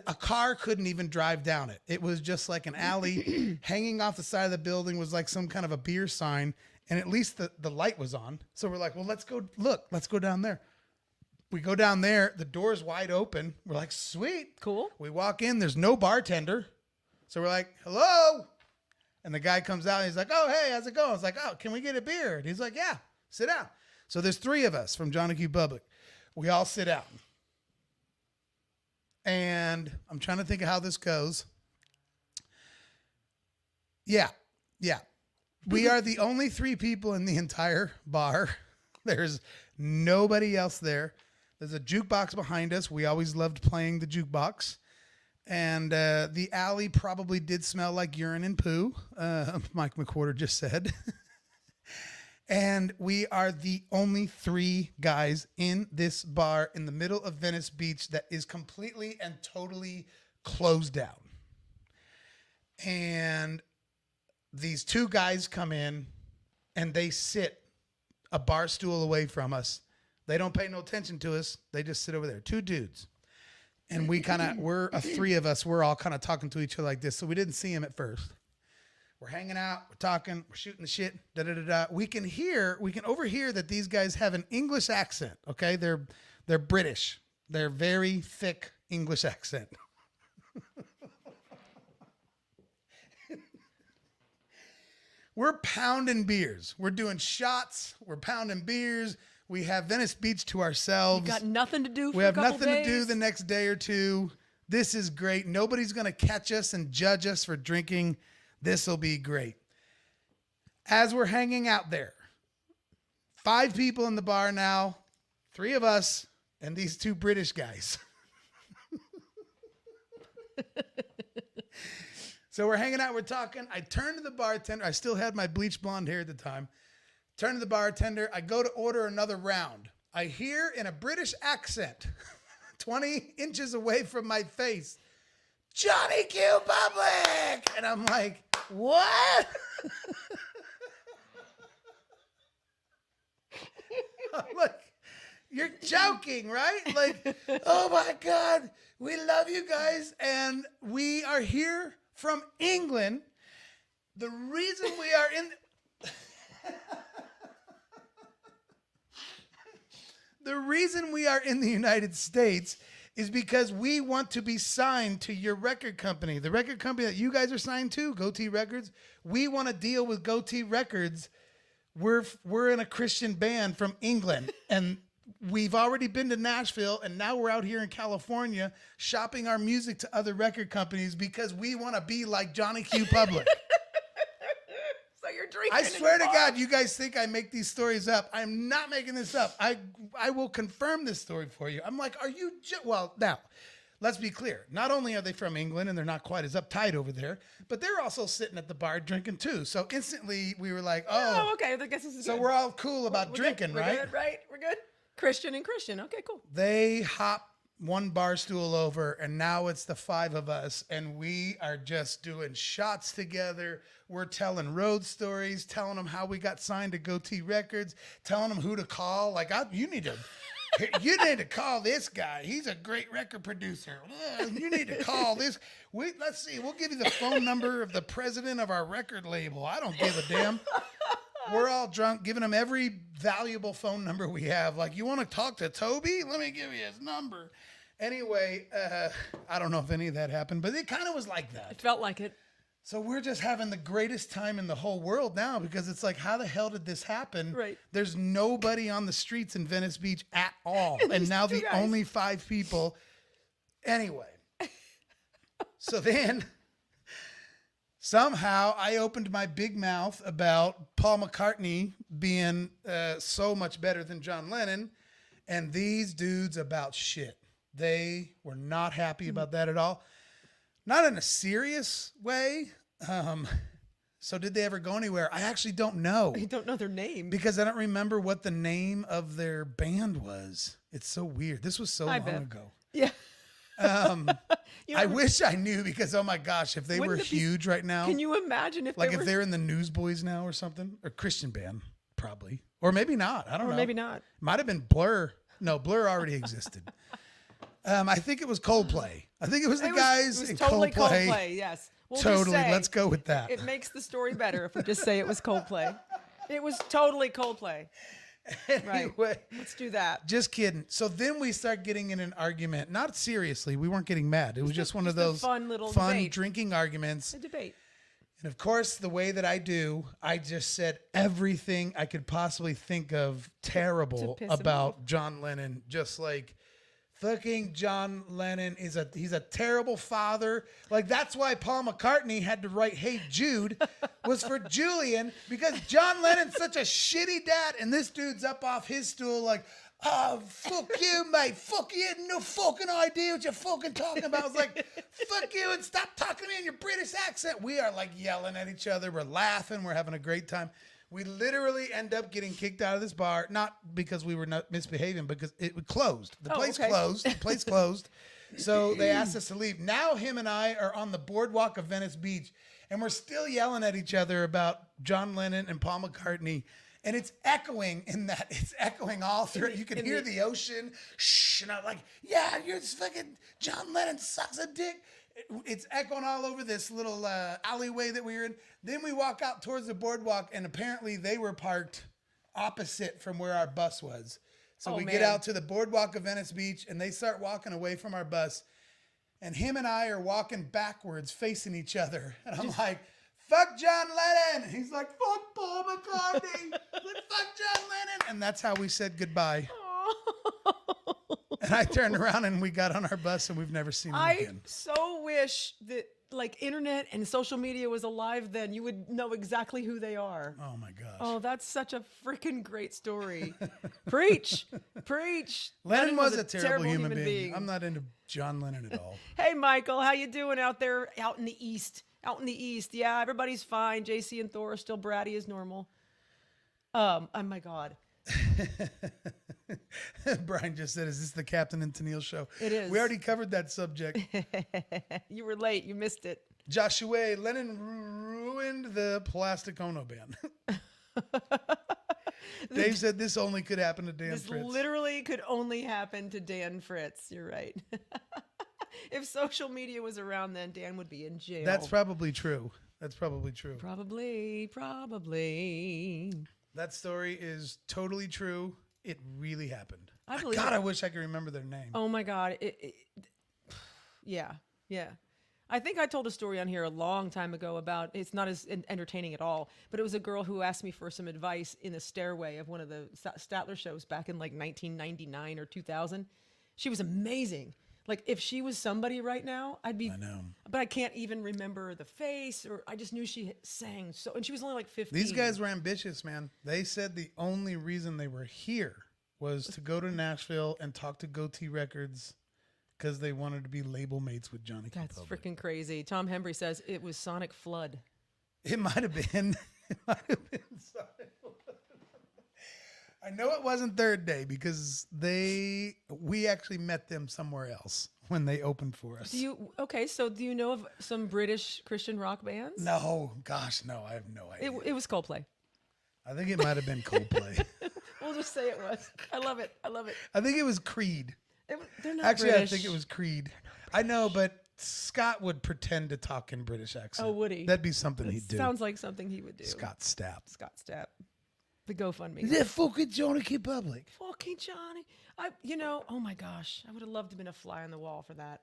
A car couldn't even drive down it. It was just like an alley hanging off the side of the building was like some kind of a beer sign. And at least the light was on. So we're like, well, let's go down there. We go down there. The door's wide open. We're like, sweet. Cool. We walk in. There's no bartender. So we're like, hello. And the guy comes out and he's like, oh, hey, how's it going? I was like, oh, can we get a beer? And he's like, yeah, sit down. So there's 3 of us from Johnny Q Public. We all sit down. And I'm trying to think of how this goes. Yeah. We are the only 3 people in the entire bar. There's nobody else there. There's a jukebox behind us. We always loved playing the jukebox. And the alley probably did smell like urine and poo, Mike McWhorter just said. And we are the only 3 guys in this bar in the middle of Venice Beach that is completely and totally closed down. And these 2 guys come in and they sit a bar stool away from us. They don't pay no attention to us. They just sit over there. 2 dudes. And we're 3 of us. We're all kind of talking to each other like this. So we didn't see him at first. We're hanging out, we're talking, we're shooting the shit, da-da-da-da. We can overhear that these guys have an English accent, okay? They're British. They're very thick English accent. We're pounding beers. We're doing shots. We're pounding beers. We have Venice Beach to ourselves. You got nothing to do for We a have couple nothing days. to do the next day or 2. This is great. Nobody's going to catch us and judge us for drinking. This will be great. As we're hanging out there, 5 people in the bar now, 3 of us, and these 2 British guys. So we're hanging out, we're talking. I turn to the bartender. I still had my bleach blonde hair at the time. Turn to the bartender. I go to order another round. I hear in a British accent, 20 inches away from my face, Johnny Q Public. And I'm like, what? I'm like, you're joking, right? Like, oh my God, we love you guys. And we are here from England. The reason we are in... The reason we are in the United States is because we want to be signed to your record company. The record company that you guys are signed to, Goatee Records, we want to deal with Goatee Records. We're in a Christian band from England, and we've already been to Nashville, and now we're out here in California shopping our music to other record companies because we want to be like Johnny Q Public. So you're drinking. I swear in to the God, bar. you guys think I make these stories up. I'm not making this up. I will confirm this story for you. I'm like, are you... Well, now, let's be clear. Not only are they from England and they're not quite as uptight over there, but they're also sitting at the bar drinking too. So instantly we were like, Oh, okay. I guess this is so good. we're all cool about We're drinking, good. right? We're good, right? We're good. Christian and Christian. Okay, cool. They hop one bar stool over, and now it's the five of us, and we are just doing shots together. We're telling road stories, telling them how we got signed to Goatee Records, telling them who to call. Like, you need to call this guy. He's a great record producer. You need to call this. Let's see. We'll give you the phone number of the president of our record label. I don't give a damn. We're all drunk, giving him every valuable phone number we have. Like, you want to talk to Toby? Let me give you his number. Anyway, I don't know if any of that happened, but it kind of was like that. It felt like it. So we're just having the greatest time in the whole world now, because it's like, how the hell did this happen? Right. There's nobody on the streets in Venice Beach at all. And now the guys. only 5 people. Anyway. So then... Somehow I opened my big mouth about Paul McCartney being so much better than John Lennon, and these dudes about shit. They were not happy about that at all. Not in a serious way. So did they ever go anywhere? I actually don't know. I don't know their name. Because I don't remember what the name of their band was. It's so weird. This was so long ago. Yeah. I wish I knew, because, oh my gosh, if they were huge right now. Can you imagine if they're in the Newsboys now or something? Or Christian band, probably. Or maybe not. I don't know. Maybe not. Might have been Blur. No, Blur already existed. I think it was Coldplay. I think it was the guys it was in totally Coldplay. Yes. We'll Totally. just say Let's go with that. It makes the story better if we just say it was Coldplay. It was totally Coldplay. Anyway, Right. Let's do that. Just kidding. So then we start getting in an argument. Not seriously. We weren't getting mad. It was just one of a those fun little fun debate. drinking arguments. A debate. And of course, the way that I do, I just said everything I could possibly think of terrible piss him about John Lennon. Just like, fucking John Lennon he's a terrible father. Like, that's why Paul McCartney had to write "Hey Jude" was for Julian, because John Lennon's such a shitty dad, and this dude's up off his stool like, oh, fuck you, mate. Fuck you. No fucking idea what you're fucking talking about. I was like, fuck you, and stop talking to me in your British accent. We are like yelling at each other. We're laughing. We're having a great time. We literally end up getting kicked out of this bar, not because we were not misbehaving, because it closed. The place closed. The place closed. So they asked us to leave. Now him and I are on the boardwalk of Venice Beach, and we're still yelling at each other about John Lennon and Paul McCartney. And it's echoing it's echoing all through. You can hear the ocean. Shh. And I'm like, yeah, you're just fucking John Lennon sucks a dick. It's echoing all over this little alleyway that we were in. Then we walk out towards the boardwalk, and apparently they were parked opposite from where our bus was. So we get out to the boardwalk of Venice Beach, and they start walking away from our bus. And him and I are walking backwards, facing each other. And I'm like, fuck John Lennon. And he's like, fuck Paul McCartney. Like, fuck John Lennon. And that's how we said goodbye. And I turned around and we got on our bus, and we've never seen him again. I so wish that like internet and social media was alive then. You would know exactly who they are. Oh my gosh. Oh, that's such a freaking great story. Preach. Preach. Lennon was a terrible human being. I'm not into John Lennon at all. Hey, Michael, how you doing out there out in the East? Out in the East. Yeah, everybody's fine. JC and Thor are still bratty as normal. Oh my God. Brian just said, is this the Captain and Tennille show? It is. We already covered that subject. You were late. You missed it. Joshua, Lennon ruined the Plastic Ono band. Dave said this only could happen to Dan Fritz. This literally could only happen to Dan Fritz. You're right. If social media was around then, Dan would be in jail. That's probably true. That's probably true. Probably. That story is totally true. It really happened. I believe God, it. I wish I could remember their name. Oh my God. Yeah. I think I told a story on here a long time ago about, it's not as entertaining at all, but it was a girl who asked me for some advice in the stairway of one of the Statler shows back in like 1999 or 2000. She was amazing. Like if she was somebody right now, I'd be. I know. But I can't even remember the face, or I just knew she sang so, and she was only like 15. These guys were ambitious, man. They said the only reason they were here was to go to Nashville and talk to Goatee Records because they wanted to be label mates with Johnny That's Public. freaking crazy. Tom Hembry says it was Sonic Flood. It might have been. It might have been Sonic Flood. I know it wasn't Third Day because we actually met them somewhere else when they opened for us. Do you know of some British Christian rock bands? No, gosh, no, I have no idea. It was Coldplay. I think it might have been Coldplay. We'll just say it was. I love it. I think it was Creed. They're not Actually, British. I think it was Creed. I know, but Scott would pretend to talk in British accent. Oh, would he? That'd be something he'd do. Sounds like something he would do. Scott Stapp. Scott Stapp. The GoFundMe. Is that fucking Johnny Public? Fucking Johnny. Oh my gosh. I would have loved to have been a fly on the wall for that.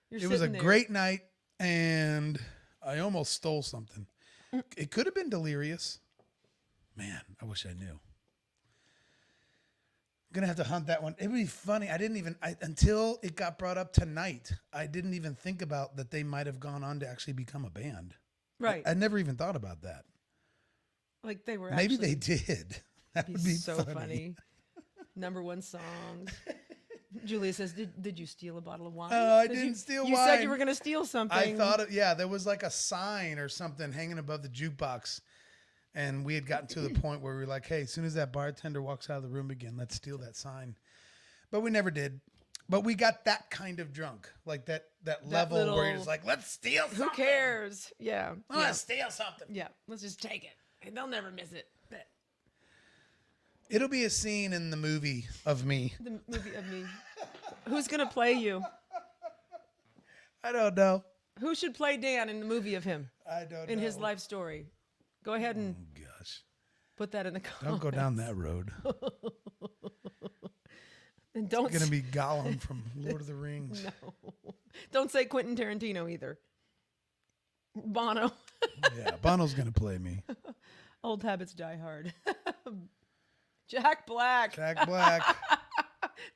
It was a great night, and I almost stole something. It could have been Delirious. Man, I wish I knew. I'm going to have to hunt that one. It would be funny. Until it got brought up tonight, I didn't even think about that they might have gone on to actually become a band. Right. I never even thought about that. Like they were Maybe actually, they did. That would be so funny. funny. Number one songs. Julia says, "Did you steal a bottle of wine?" I didn't steal You wine. said you were going to steal something. I thought, there was like a sign or something hanging above the jukebox. And we had gotten to the point where we were like, hey, as soon as that bartender walks out of the room again, let's steal that sign. But we never did. But we got that kind of drunk, like that level where you're just like, let's steal something. Who cares? Yeah. Let's steal something. Yeah. Let's just take it. And they'll never miss it. But It'll be a scene in the movie of me. the movie of me. Who's going to play you? I don't know. Who should play Dan in the movie of him? I don't know. In his life story. Go ahead and Gosh. put that in the comments. Don't go down that road. And don't It's going to be Gollum from Lord of the Rings. No. Don't say Quentin Tarantino either. Bono. Yeah, Bono's going to play me. Old habits die hard. Jack Black. Jack Black.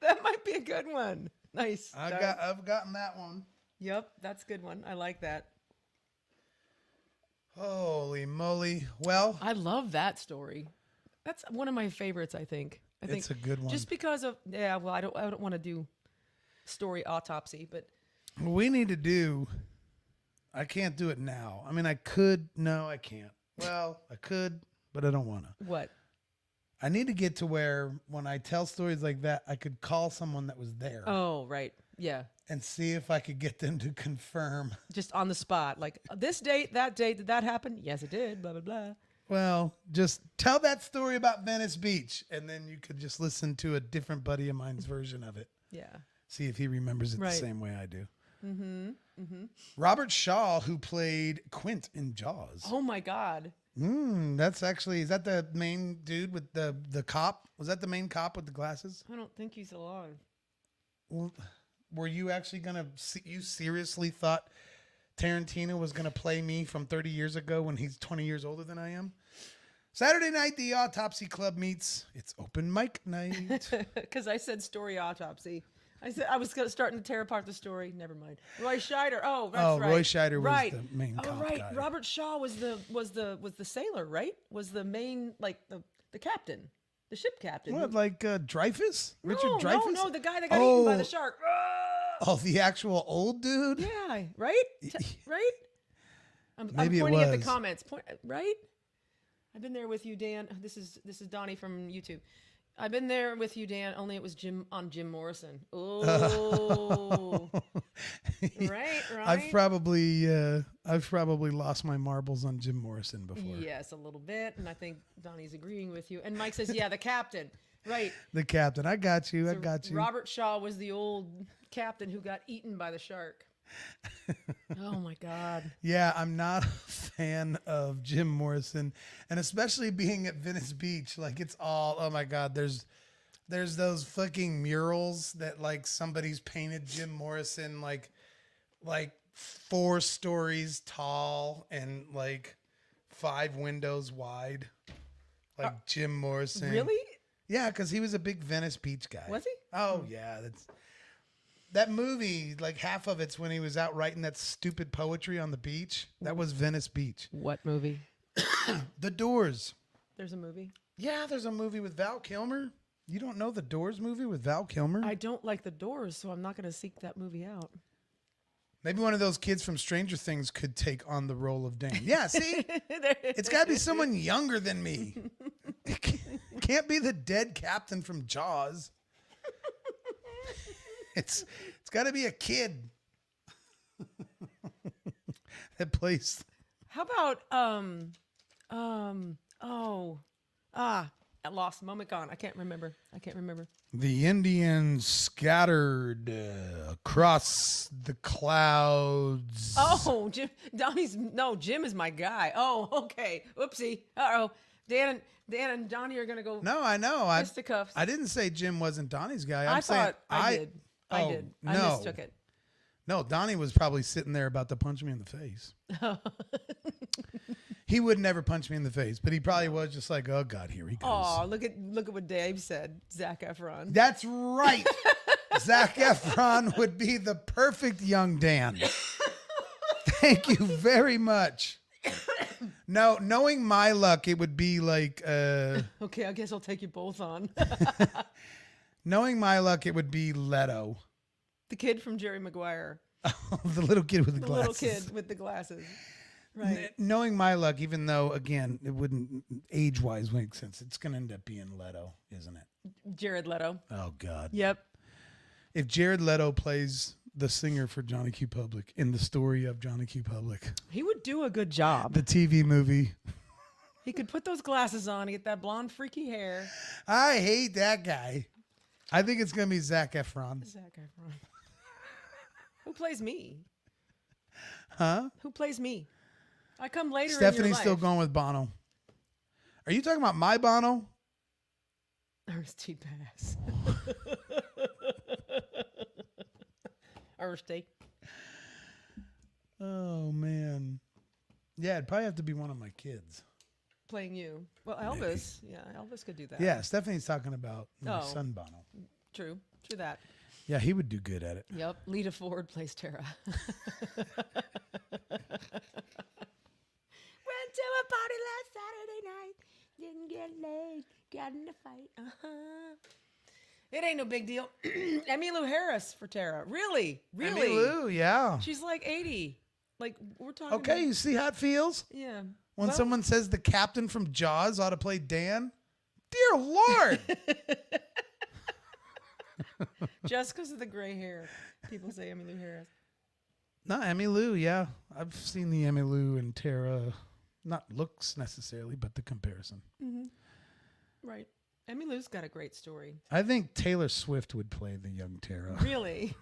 That might be a good one. Nice. I've gotten that one. Yep, that's a good one. I like that. Holy moly. Well, I love that story. That's one of my favorites, I think. it's a good one. Just because of I don't want to do story autopsy, but We need to do, I can't do it now. I mean, I could. No, I can't. Well, I could, but I don't want to. what? I need to get to where when I tell stories like that, I could call someone that was there Oh, right. Yeah. and see if I could get them to confirm. Just on the spot. Like, this date, did that happen? Yes, it did. Blah, blah, blah. Well, just tell that story about Venice Beach, and then you could just listen to a different buddy of mine's version of it. Yeah. See if he remembers it Right. the same way I do. Robert Shaw, who played Quint in Jaws. Oh, my God. That's actually, is that the main dude with the cop? Was that the main cop with the glasses? I don't think he's alive. Well, were you actually going to, you seriously thought Tarantino was going to play me from 30 years ago when he's 20 years older than I am? Saturday night, the Autopsy Club meets. It's open mic night. Because I said story autopsy. I said I was starting to tear apart the story. Never mind. Roy Scheider. Oh, that's right. Roy Scheider was right. the main cop right. guy. Robert Shaw was the sailor, right? Was the main, like the captain, the ship captain. What, like Dreyfus? Richard Dreyfus? No, the guy that got eaten by the shark. Oh, the actual old dude? Yeah, right? Right? I'm Maybe it pointing at the was. comments. Right? I've been there with you, Dan. This is Donnie from YouTube. I've been there with you, Dan. Only it was Jim Morrison. Oh, right. I've probably lost my marbles on Jim Morrison before. Yes, a little bit, and I think Donnie's agreeing with you. And Mike says, "Yeah, the captain." Right. The captain. I got you. So Robert Shaw was the old captain who got eaten by the shark. Oh my God. Yeah, I'm not a fan of Jim Morrison, and especially being at Venice Beach. Like, it's all, oh my God, there's those fucking murals that like somebody's painted Jim Morrison like 4 stories tall and like 5 windows wide. Like Jim Morrison. Really? Yeah, because he was a big Venice Beach guy. Was he? Oh yeah, that's. That movie, like half of it's when he was out writing that stupid poetry on the beach. That was Venice Beach. What movie? The Doors. There's a movie. Yeah, there's a movie with Val Kilmer. You don't know the Doors movie with Val Kilmer? I don't like the Doors, so I'm not going to seek that movie out. Maybe one of those kids from Stranger Things could take on the role of Dan. Yeah, see? It's got to be someone younger than me. It can't be the dead captain from Jaws. It's got to be a kid that plays. How about I lost moment gone. I can't remember. The Indians scattered across the clouds. Oh, Jim. Jim is my guy. Oh, okay. Oopsie. Uh-oh. Dan and Donnie are gonna go. No, I know. Fisticuffs. I didn't say Jim wasn't Donnie's guy. I thought I did. I did. I no. mistook it. No, Donnie was probably sitting there about to punch me in the face. He would never punch me in the face, but he probably was just like, oh God, here he goes. Oh, look at what Dave said. Zac Efron. That's right. Zac Efron would be the perfect young Dan. Thank you very much. No, knowing my luck, it would be like... okay, I guess I'll take you both on. Knowing my luck, it would be Leto. The kid from Jerry Maguire. The little kid with the glasses. The little kid with the glasses. Right. Knowing my luck, even though, again, it wouldn't age-wise make sense, it's going to end up being Leto, isn't it? Jared Leto. Oh, God. Yep. If Jared Leto plays the singer for Johnny Q. Public in the story of Johnny Q. Public, he would do a good job. The TV movie. He could put those glasses on and get that blonde, freaky hair. I hate that guy. I think it's going to be Zac Efron. Zac Efron. Who plays me? Huh? Who plays me? I come later in Stephanie's your life. still going with Bono. Are you talking about my Bono? Thirsty Pass. Thirsty. Oh, man. Yeah, it'd probably have to be one of my kids. Playing you. Well, Elvis. Maybe. Yeah, Elvis could do that. Yeah, Stephanie's talking about my son Bono. True that. Yeah, he would do good at it. Yep. Lita Ford plays Tara. Went to a party last Saturday night. Didn't get laid. Got in a fight. It ain't no big deal. Emmylou Harris for Tara. Really? Emmylou, yeah. She's like 80. Like, we're talking Okay, you see how it feels? Yeah. When someone says the captain from Jaws ought to play Dan? Dear Lord! Just because of the gray hair, people say Emmylou Harris. No, Emmylou, yeah. I've seen the Emmylou and Tara, not looks necessarily, but the comparison. Mm-hmm. Right. Emmylou's got a great story. I think Taylor Swift would play the young Tara. Really?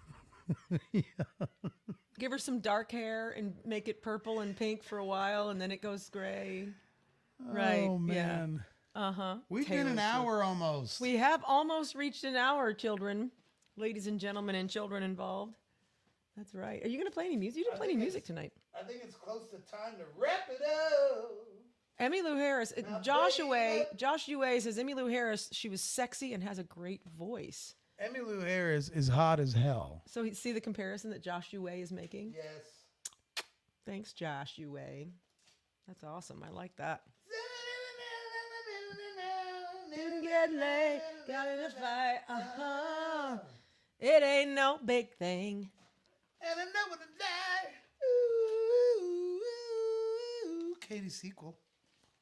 Yeah. Give her some dark hair and make it purple and pink for a while, and then it goes gray. Right. Oh, man. Yeah. Uh-huh. We've been an hour almost. We have almost reached an hour, children. Ladies and gentlemen and children involved. That's right. Are you going to play any music? You didn't play any music tonight. I think it's close to time to wrap it up. Emmylou Harris. Josh Uwe says Emmylou Harris, she was sexy and has a great voice. Emmylou Harris is hot as hell. So see the comparison that Josh Uwe is making? Yes. Thanks, Josh Uwe. That's awesome. I like that. Didn't get laid, got in a fight. Uh-huh. It ain't no big thing. And I know what to die. Ooh, Katie Sequel.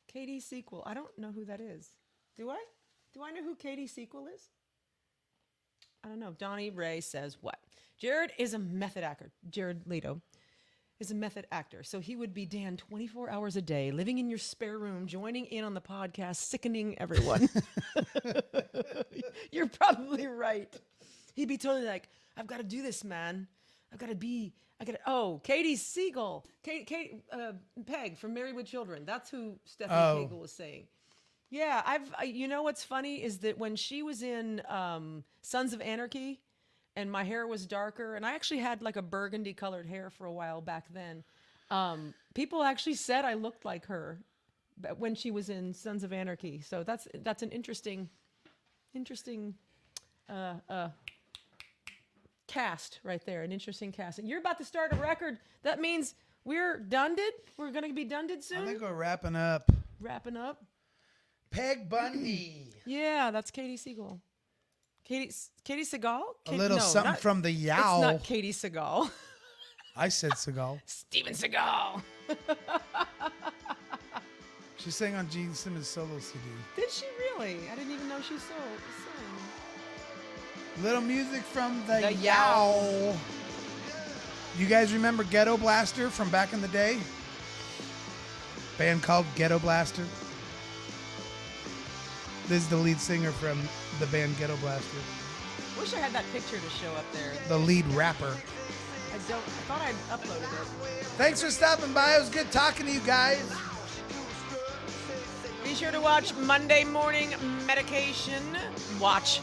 Katie Sequel. I don't know who that is. Do I? Do I know who Katie Sequel is? I don't know. Donnie Ray says what? Jared is a method actor. Jared Leto is a method actor. So he would be Dan 24 hours a day, living in your spare room, joining in on the podcast, sickening everyone. You're probably right. He'd be totally like, I've got to do this, man. Katie Siegel. Peg from Married with Children. That's who Stephanie Siegel was saying. Yeah, you know what's funny is that when she was in Sons of Anarchy and my hair was darker, and I actually had like a burgundy colored hair for a while back then, people actually said I looked like her when she was in Sons of Anarchy. So that's an interesting cast right there, an interesting cast. And you're about to start a record. That means we're done-did? We're going to be done-did soon? I think we're wrapping up. Wrapping up? Peg Bundy. Yeah, that's Katie Siegel. Katie Seagal? A little something from the Yow. It's not Katie Seagal. I said Seagal. Steven Seagal. She sang on Gene Simmons' solo CD. Did she really? I didn't even know she sang. Little music from the Yow. Yow. You guys remember Ghetto Blaster from back in the day? Band called Ghetto Blaster. This is the lead singer from the band Ghetto Blaster. Wish I had that picture to show up there. The lead rapper. I thought I'd uploaded it. Thanks for stopping by. It was good talking to you guys. Be sure to watch Monday Morning Medication.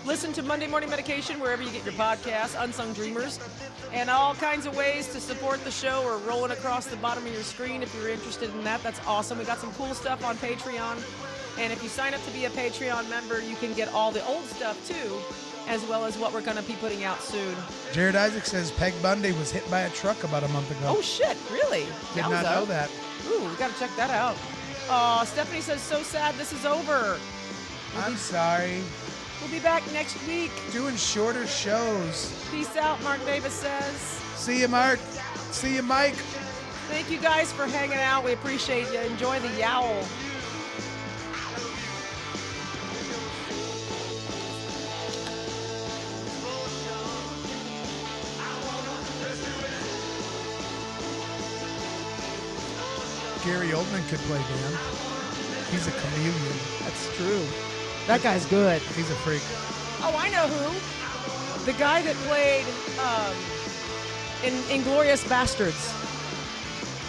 Listen to Monday Morning Medication wherever you get your podcasts, Unsung Dreamers, and all kinds of ways to support the show are rolling across the bottom of your screen if you're interested in that. That's awesome. We got some cool stuff on Patreon, and if you sign up to be a Patreon member, you can get all the old stuff too, as well as what we're going to be putting out soon. Jared Isaac says Peg Bundy was hit by a truck about a month ago. Oh shit, really? Did not know that. Ooh, we got to check that out. Stephanie says, so sad this is over. I'm sorry. We'll be back next week. Doing shorter shows. Peace out, Mark Davis says. See you, Mark. See you, Mike. Thank you guys for hanging out. We appreciate you. Enjoy the yowl. Gary Oldman could play Dan. He's a chameleon. That's true. That guy's good. He's a freak. Oh, I know who. The guy that played in Inglourious Bastards.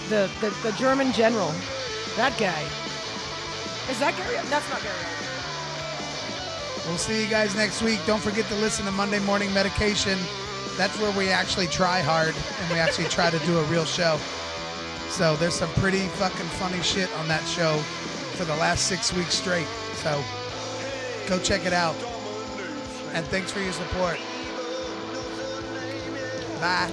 The German general. That guy. Is that Gary? That's not Gary Oldman. We'll see you guys next week. Don't forget to listen to Monday Morning Medication. That's where we actually try hard and we actually try to do a real show. So there's some pretty fucking funny shit on that show for the last 6 weeks straight. So go check it out. And thanks for your support. Bye.